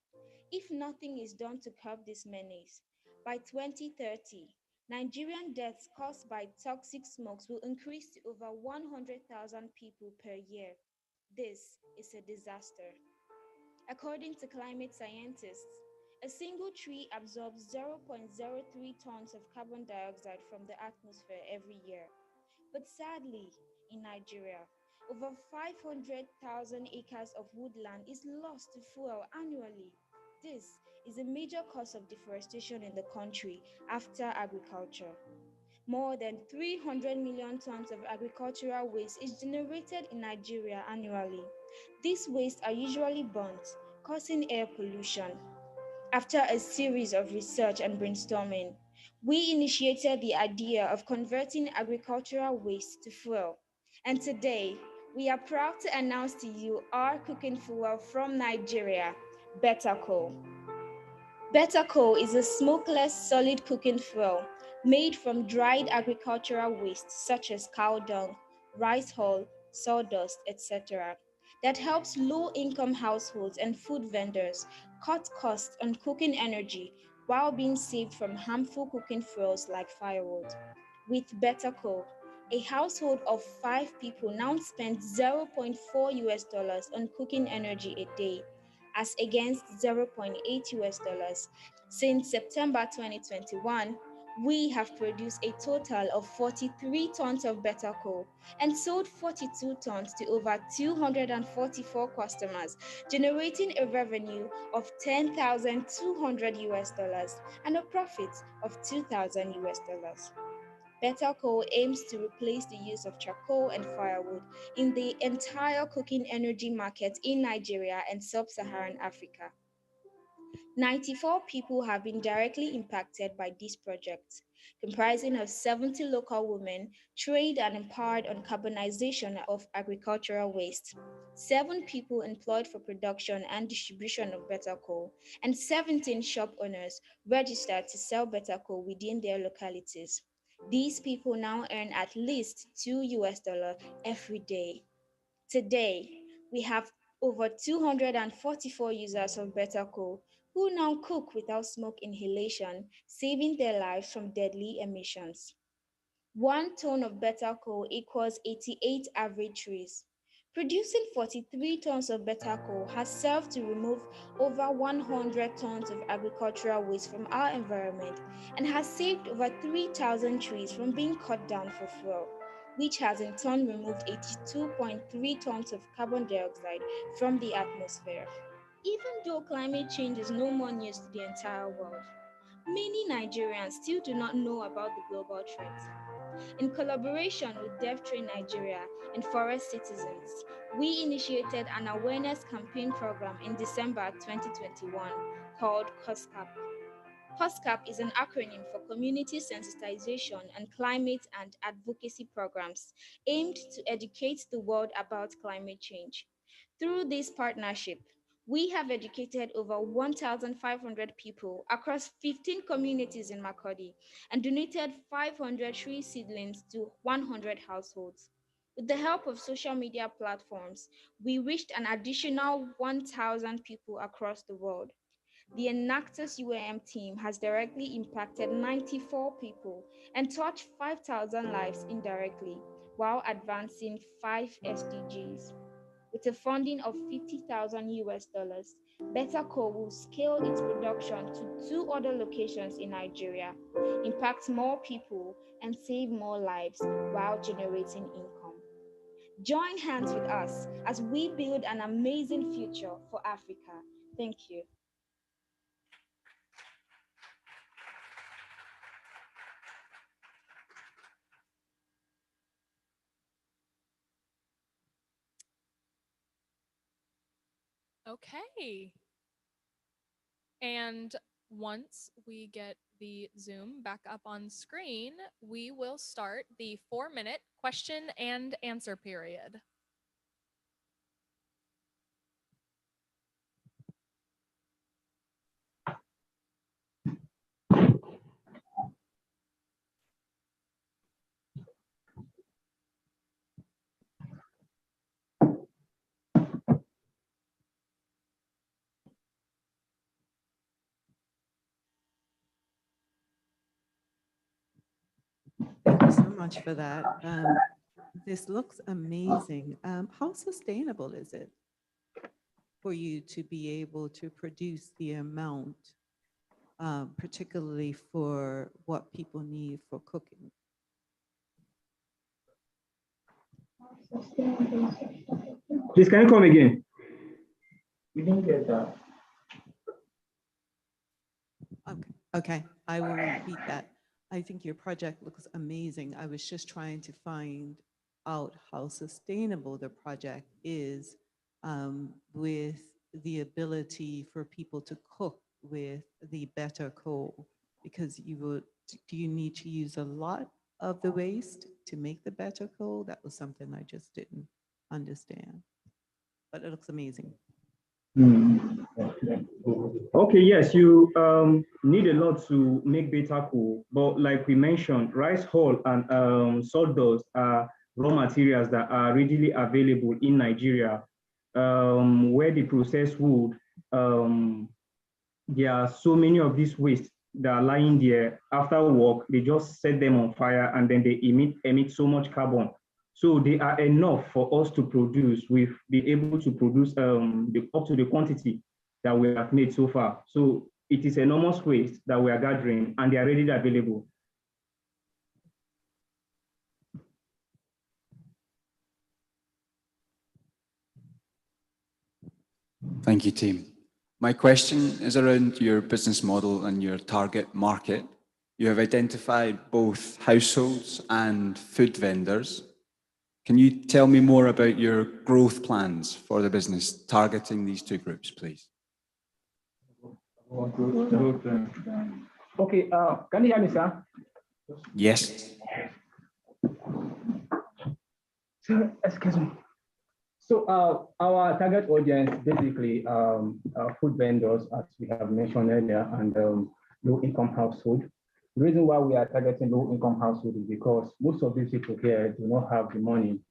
if nothing is done to curb this menace, by 2030, Nigerian deaths caused by toxic smokes will increase to over 100,000 people per year. This is a disaster. According to climate scientists, a single tree absorbs 0.03 tons of carbon dioxide from the atmosphere every year. But sadly, in Nigeria, over 500,000 acres of woodland is lost to fuel annually. This is a major cause of deforestation in the country after agriculture. More than 300 million tons of agricultural waste is generated in Nigeria annually. These wastes are usually burnt, causing air pollution. After a series of research and brainstorming, we initiated the idea of converting agricultural waste to fuel. And today, we are proud to announce to you our cooking fuel from Nigeria, Betaco. Betaco is a smokeless solid cooking fuel made from dried agricultural waste such as cow dung, rice hull, sawdust, etc. that helps low-income households and food vendors cut costs on cooking energy while being saved from harmful cooking fuels like firewood. With Betaco, a household of 5 people now spends $0.4 on cooking energy a day, as against $0.8. Since September 2021, we have produced a total of 43 tons of Betaco and sold 42 tons to over 244 customers, generating a revenue of $10,200 and a profit of $2,000. Better Coal aims to replace the use of charcoal and firewood in the entire cooking energy market in Nigeria and sub-Saharan Africa. 94 people have been directly impacted by this project, comprising of 70 local women trained and empowered on carbonization of agricultural waste, 7 people employed for production and distribution of better coal, and 17 shop owners registered to sell better coal within their localities. These people now earn at least $2 every day. Today, we have over 244 users of Betaco who now cook without smoke inhalation, saving their lives from deadly emissions. 1 ton of Betaco equals 88 average trees. Producing 43 tons of Betaco has served to remove over 100 tons of agricultural waste from our environment and has saved over 3,000 trees from being cut down for fuel, which has in turn removed 82.3 tons of carbon dioxide from the atmosphere. Even though climate change is no more news to the entire world, many Nigerians still do not know about the global threat. In collaboration with DevTrain Nigeria and Forest Citizens, we initiated an awareness campaign program in December 2021 called COSCAP. COSCAP is an acronym for Community Sensitization and Climate and Advocacy Programs aimed to educate the world about climate change. Through this partnership, we have educated over 1,500 people across 15 communities in Makodi and donated 500 tree seedlings to 100 households. With the help of social media platforms, we reached an additional 1,000 people across the world. The Enactus UAM team has directly impacted 94 people and touched 5,000 lives indirectly while advancing 5 SDGs. With a funding of 50,000 US dollars, Betaco will scale its production to 2 other locations in Nigeria, impact more people, and save more lives while generating income. Join hands with us as we build an amazing future for Africa. Thank you. Okay. And once we get the Zoom back up on screen, we will start the 4-minute question and answer period. Thank you so much for that. This looks amazing. How sustainable is it for you to be able to produce the amount, particularly for what people need for cooking? Please, can you come again? We didn't get that. Okay, I will repeat that. I think your project looks amazing. I was just trying to find out how sustainable the project is with the ability for people to cook with the Betaco, because do you need to use a lot of the waste to make the Betaco? That was something I just didn't understand, but it looks amazing. Okay, yes, you need a lot to make Betaco, but like we mentioned, rice hull and sawdust are raw materials that are readily available in Nigeria. Where they process wood, there are so many of these waste that are lying there. After work, they just set them on fire and then they emit so much carbon. So they are enough for us to produce. We've been able to produce up to the quantity that we have made so far. So it is enormous waste that we are gathering and they are readily available. Thank you, team. My question is around your business model and your target market. You have identified both households and food vendors. Can you tell me more about your growth plans for the business targeting these two groups, please? Okay, can you hear me, sir? Yes. Excuse me. So our target audience, basically food vendors, as we have mentioned earlier, and low-income household. The reason why we are targeting low-income household is because most of these people here do not have the money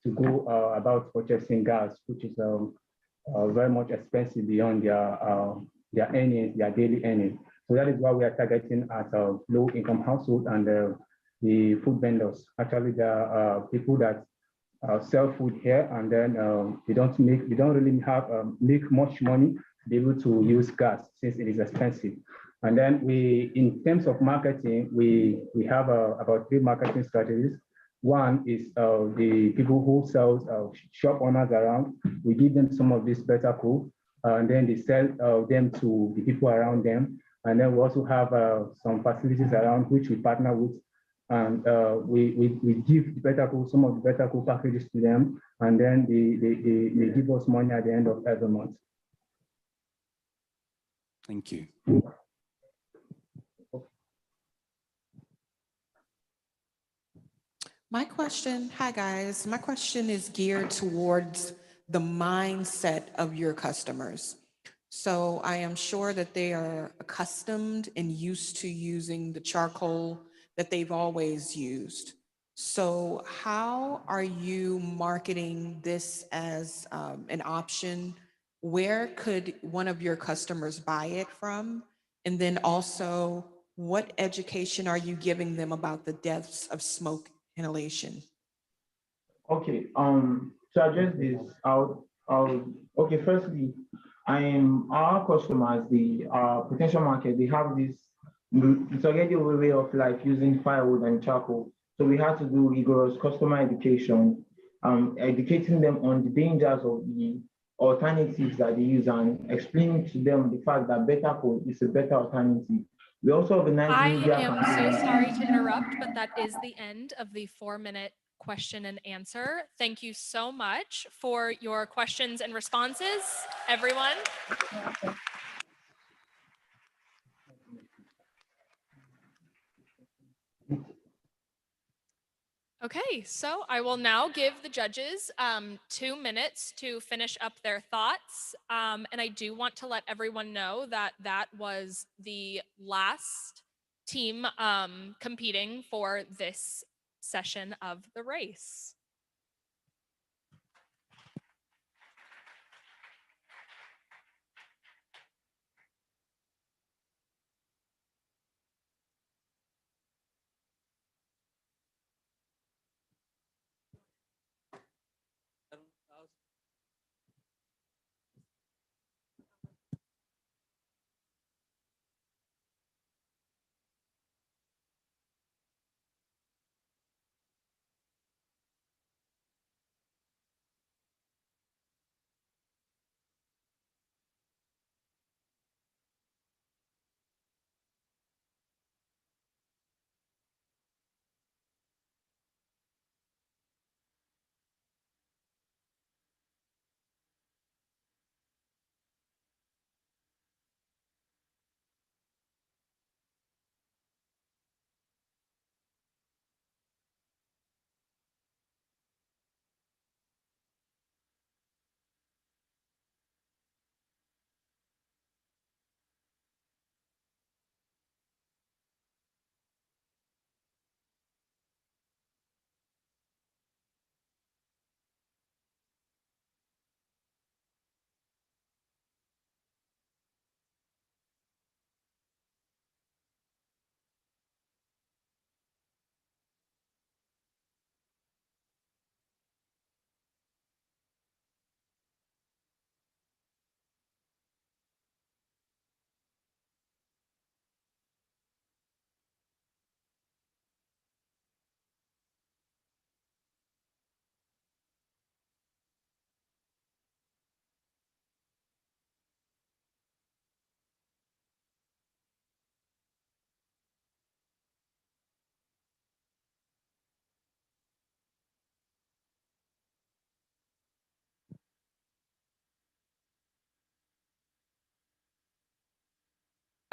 to go about purchasing gas, which is very much expensive beyond their earnings, their daily earnings. So that is why we are targeting at low-income household and the food vendors. Actually, there are people that sell food here, and then they don't really have make much money to be able to use gas since it is expensive. And then in terms of marketing, we have about 3 marketing strategies. One is the people who sell shop owners around. We give them some of this Betaco, and then they sell them to the people around them. And then we also have some facilities around which we partner with. And we give Betaco, some of the Betaco packages to them, and then they give us money at the end of every month. Thank you. Hi guys, my question is geared towards the mindset of your customers. So I am sure that they are accustomed and used to using the charcoal that they've always used. So how are you marketing this as an option? Where could one of your customers buy it from? And then also, what education are you giving them about the deaths of smoke inhalation? Okay, to address this, okay, firstly, our customers, the potential market, they have this, it's already a way of like using firewood and charcoal. So we had to do rigorous customer education, educating them on the dangers of the alternatives that they use and explaining to them the fact that Betaco is a better alternative. We also organize I media am so campaigns. sorry to interrupt, but that is the end of the 4-minute question and answer. Thank you so much for your questions and responses, everyone. Okay, so I will now give the judges 2 minutes to finish up their thoughts. And I do want to let everyone know that that was the last team competing for this session of the race.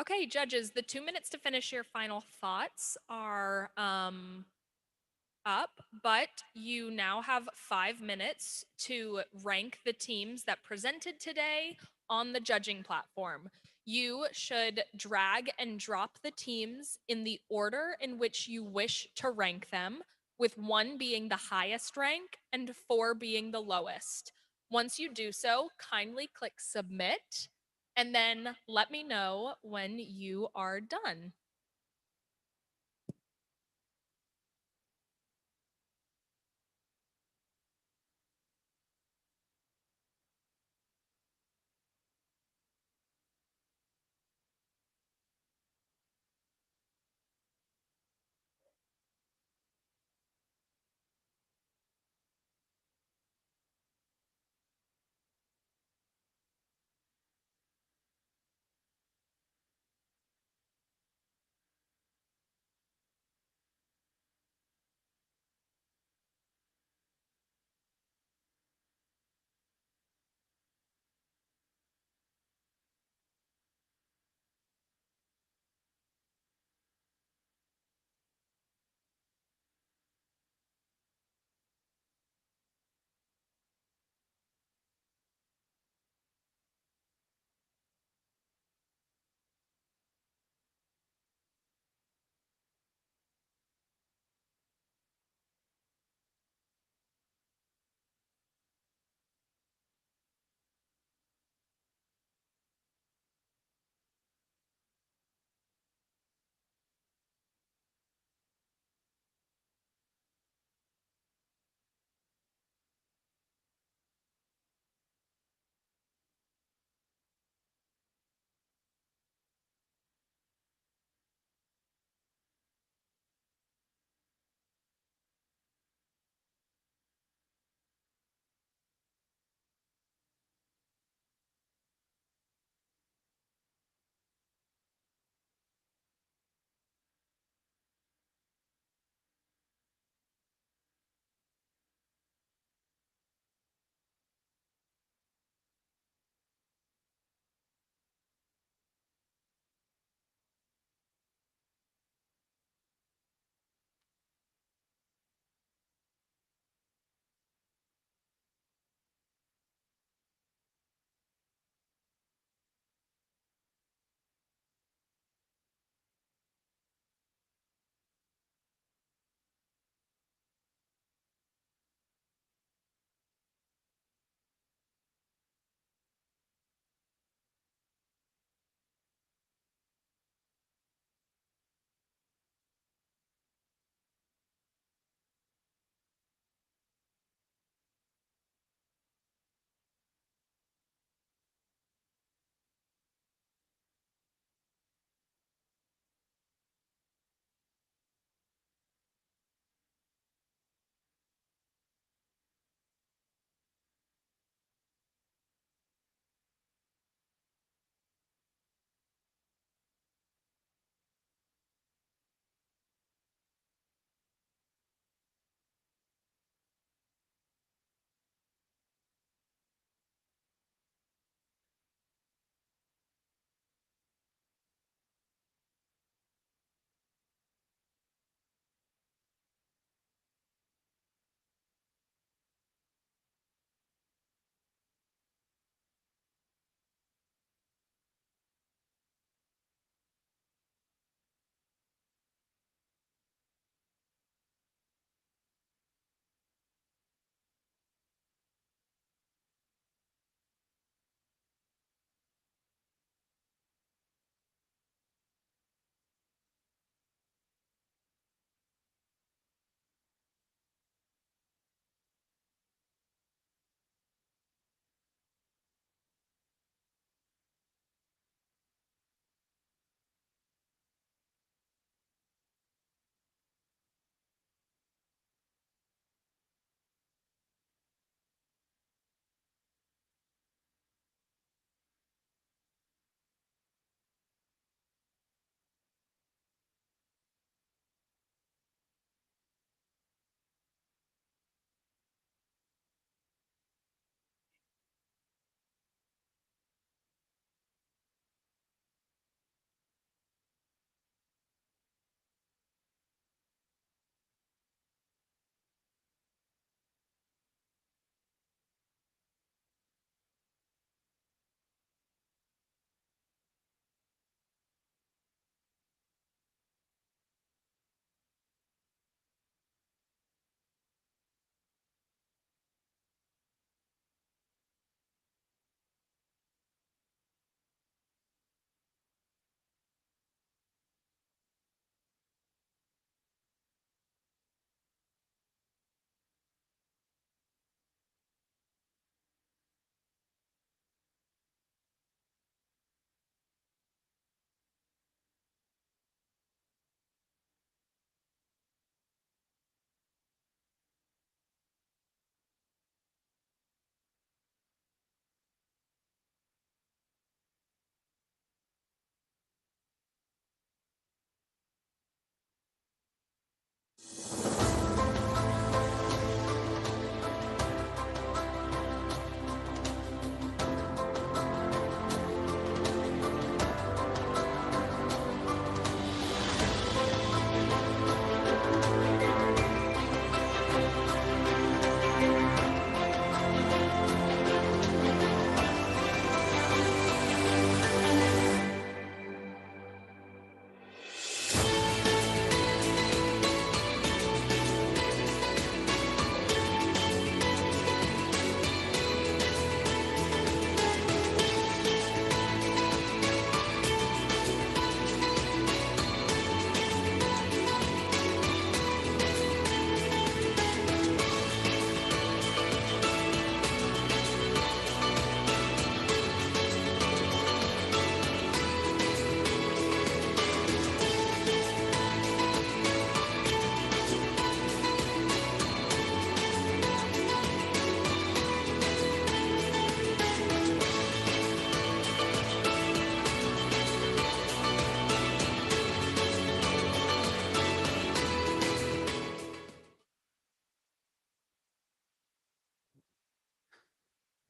Okay, judges, the 2 minutes to finish your final thoughts are up, but you now have 5 minutes to rank the teams that presented today on the judging platform. You should drag and drop the teams in the order in which you wish to rank them, with 1 being the highest rank and 4 being the lowest. Once you do so, kindly click submit and then let me know when you are done.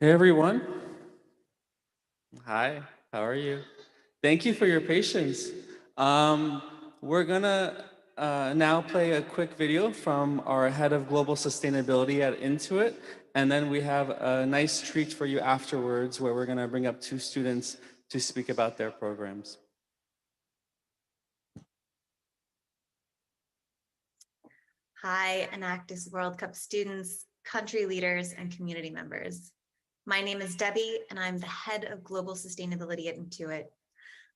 Hey everyone. Hi, how are you? Thank you for your patience. We're gonna now play a quick video from our head of global sustainability at Intuit, and then we have a nice treat for you afterwards where we're gonna bring up two students to speak about their programs. Hi, Enactus World Cup students, country leaders, and community members. My name is Debbie, and I'm the head of global sustainability at Intuit.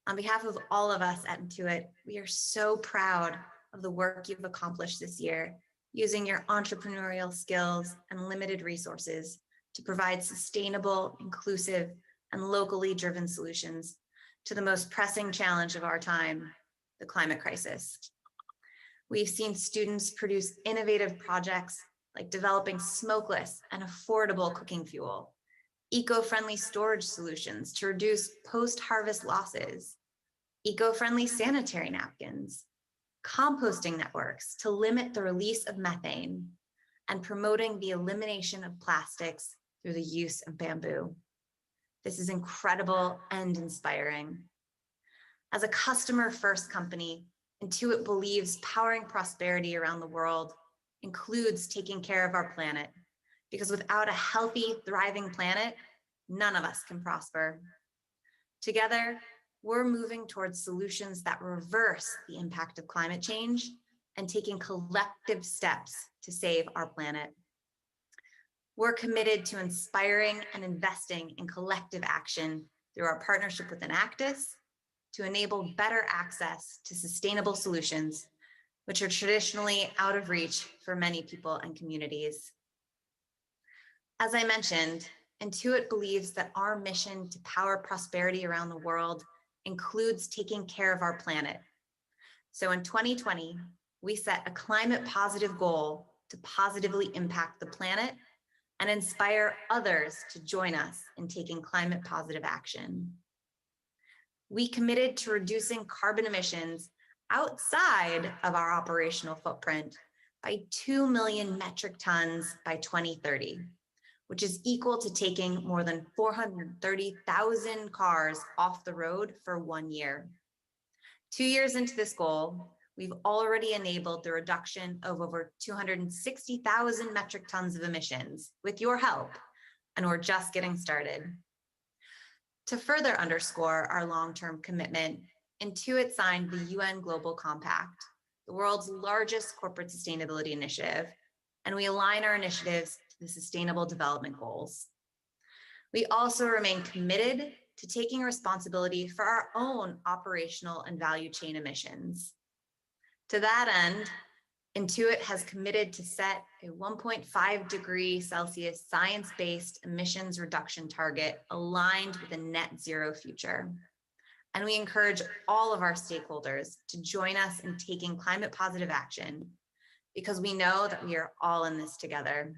On behalf of all of us at Intuit, we are so proud of the work you've accomplished this year, using your entrepreneurial skills and limited resources to provide sustainable, inclusive, and locally driven solutions to the most pressing challenge of our time, the climate crisis. We've seen students produce innovative projects like developing smokeless and affordable cooking fuel, eco-friendly storage solutions to reduce post-harvest losses, eco-friendly sanitary napkins, composting networks to limit the release of methane, and promoting the elimination of plastics through the use of bamboo. This is incredible and inspiring. As a customer-first company, Intuit believes powering prosperity around the world includes taking care of our planet, because without a healthy, thriving planet, none of us can prosper. Together, we're moving towards solutions that reverse the impact of climate change and taking collective steps to save our planet. We're committed to inspiring and investing in collective action through our partnership with Enactus to enable better access to sustainable solutions, which are traditionally out of reach for many people and communities. As I mentioned, Intuit believes that our mission to power prosperity around the world includes taking care of our planet. So in 2020, we set a climate positive goal to positively impact the planet and inspire others to join us in taking climate positive action. We committed to reducing carbon emissions outside of our operational footprint by 2 million metric tons by 2030. Which is equal to taking more than 430,000 cars off the road for 1 year. 2 years into this goal, we've already enabled the reduction of over 260,000 metric tons of emissions with your help, and we're just getting started. To further underscore our long-term commitment, Intuit signed the UN Global Compact, the world's largest corporate sustainability initiative, and we align our initiatives the Sustainable Development Goals. We also remain committed to taking responsibility for our own operational and value chain emissions. To that end, Intuit has committed to set a 1.5 degree Celsius science-based emissions reduction target aligned with a net zero future. And we encourage all of our stakeholders to join us in taking climate positive action because we know that we are all in this together.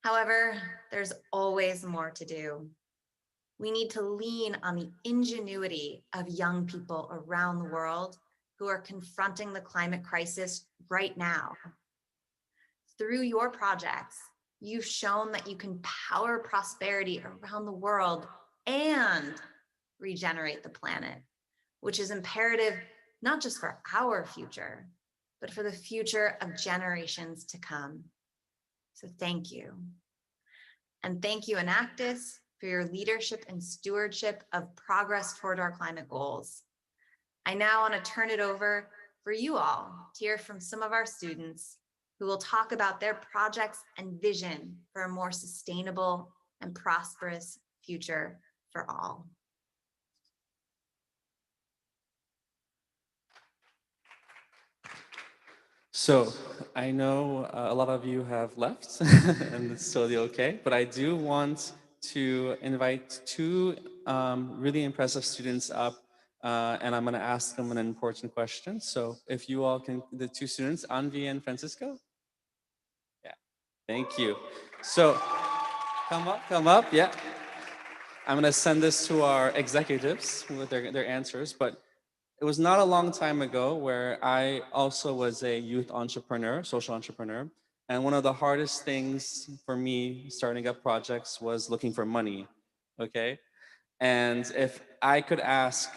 However, there's always more to do. We need to lean on the ingenuity of young people around the world who are confronting the climate crisis right now. Through your projects, you've shown that you can power prosperity around the world and regenerate the planet, which is imperative not just for our future, but for the future of generations to come. So thank you. And thank you, Enactus, for your leadership and stewardship of progress toward our climate goals. I now want to turn it over for you all to hear from some of our students who will talk about their projects and vision for a more sustainable and prosperous future for all. So I know a lot of you have left and it's totally okay, but I do want to invite two really impressive students up and I'm gonna ask them an important question. So if you all can, the two students, Anvi and Francisco. Yeah, thank you. So come up, yeah. I'm gonna send this to our executives with their answers, but it was not a long time ago where I also was a youth entrepreneur, social entrepreneur, And one of the hardest things for me starting up projects was looking for money, okay? And if I could ask,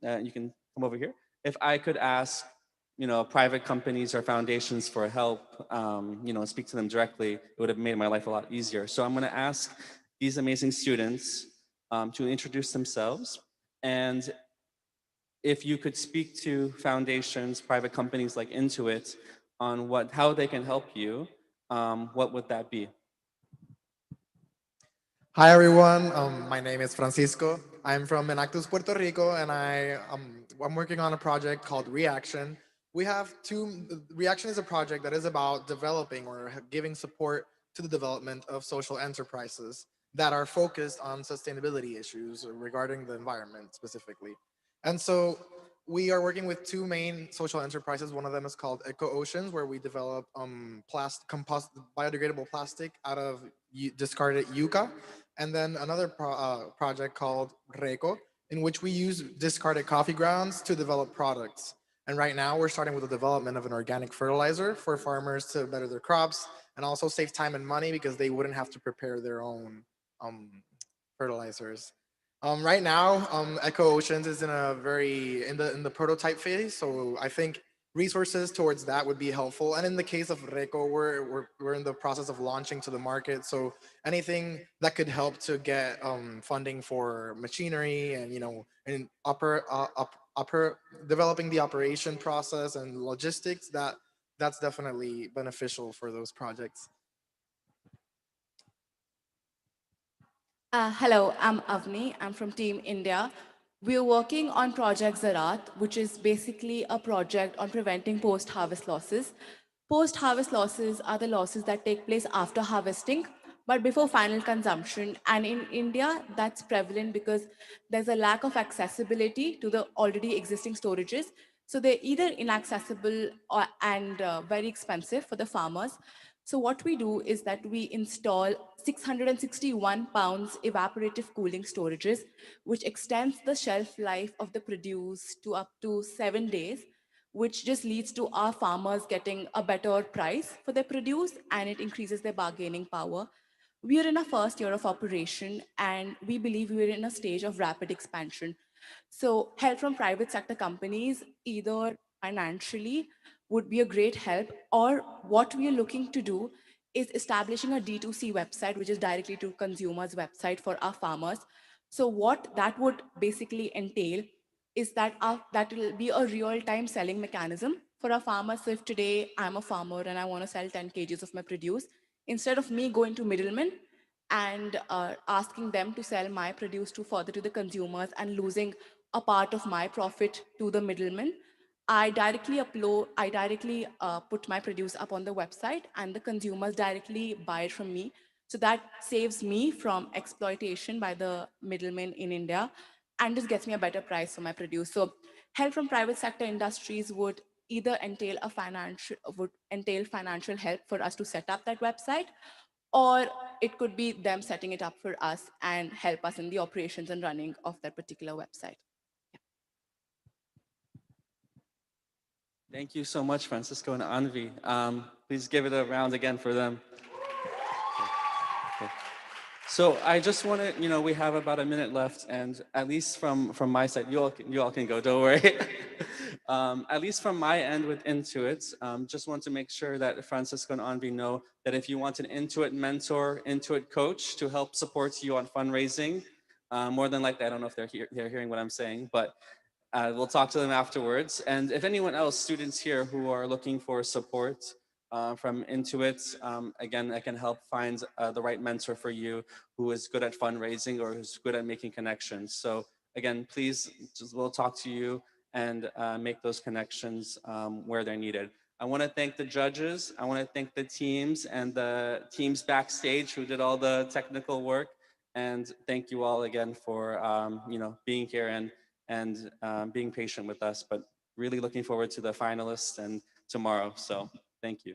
you can come over here. If I could ask, private companies or foundations for help, speak to them directly, it would have made my life a lot easier. So I'm going to ask these amazing students to introduce themselves, and if you could speak to foundations, private companies like Intuit on how they can help you, what would that be? Hi everyone, my name is Francisco. I'm from Enactus, Puerto Rico, and I'm working on a project called Reaction. We have Reaction is a project that is about developing or giving support to the development of social enterprises that are focused on sustainability issues regarding the environment specifically. And so we are working with two main social enterprises. One of them is called Eco Oceans, where we develop biodegradable plastic out of discarded yucca, and then another project called Reco, in which we use discarded coffee grounds to develop products. And right now we're starting with the development of an organic fertilizer for farmers to better their crops and also save time and money because they wouldn't have to prepare their own fertilizers. Right now, Eco Oceans is in the prototype phase, so I think resources towards that would be helpful. And in the case of Reco, we're in the process of launching to the market, so anything that could help to get funding for machinery and developing the operation process and logistics, that's definitely beneficial for those projects. Hello, I'm Avni. I'm from Team India. We're working on Project Zarat, which is basically a project on preventing post-harvest losses. Post-harvest losses are the losses that take place after harvesting, but before final consumption. And in India, that's prevalent because there's a lack of accessibility to the already existing storages. So they're either inaccessible and very expensive for the farmers. So what we do is that we install 661 pounds evaporative cooling storages, which extends the shelf life of the produce to up to 7 days, which just leads to our farmers getting a better price for their produce, and it increases their bargaining power. We are in our first year of operation, and we believe we are in a stage of rapid expansion. So help from private sector companies, either financially, would be a great help, or what we are looking to do is establishing a D2C website, which is directly to consumers website for our farmers. So what that would basically entail is that that will be a real-time selling mechanism for our farmers. So if today I'm a farmer and I want to sell 10 kgs of my produce, instead of me going to middlemen and asking them to sell my produce to further to the consumers and losing a part of my profit to the middleman, I directly put my produce up on the website and the consumers directly buy it from me. So that saves me from exploitation by the middlemen in India and just gets me a better price for my produce. So help from private sector industries would either entail financial help for us to set up that website, or it could be them setting it up for us and help us in the operations and running of that particular website. Thank you so much, Francisco and Anvi. Please give it a round again for them. Okay. So I just want to, we have about a minute left, and at least from my side, you all can go, don't worry. At least from my end with Intuit, just want to make sure that Francisco and Anvi know that if you want an Intuit mentor, Intuit coach to help support you on fundraising, more than likely, I don't know if they're hearing what I'm saying, but we'll talk to them afterwards. And if anyone else, students here who are looking for support from Intuit, again, I can help find the right mentor for you who is good at fundraising or who's good at making connections. So again, please, we'll talk to you and make those connections where they're needed. I want to thank the judges. I want to thank the teams and the teams backstage who did all the technical work. And thank you all again for being here and being patient with us, but really looking forward to the finalists and tomorrow. So thank you.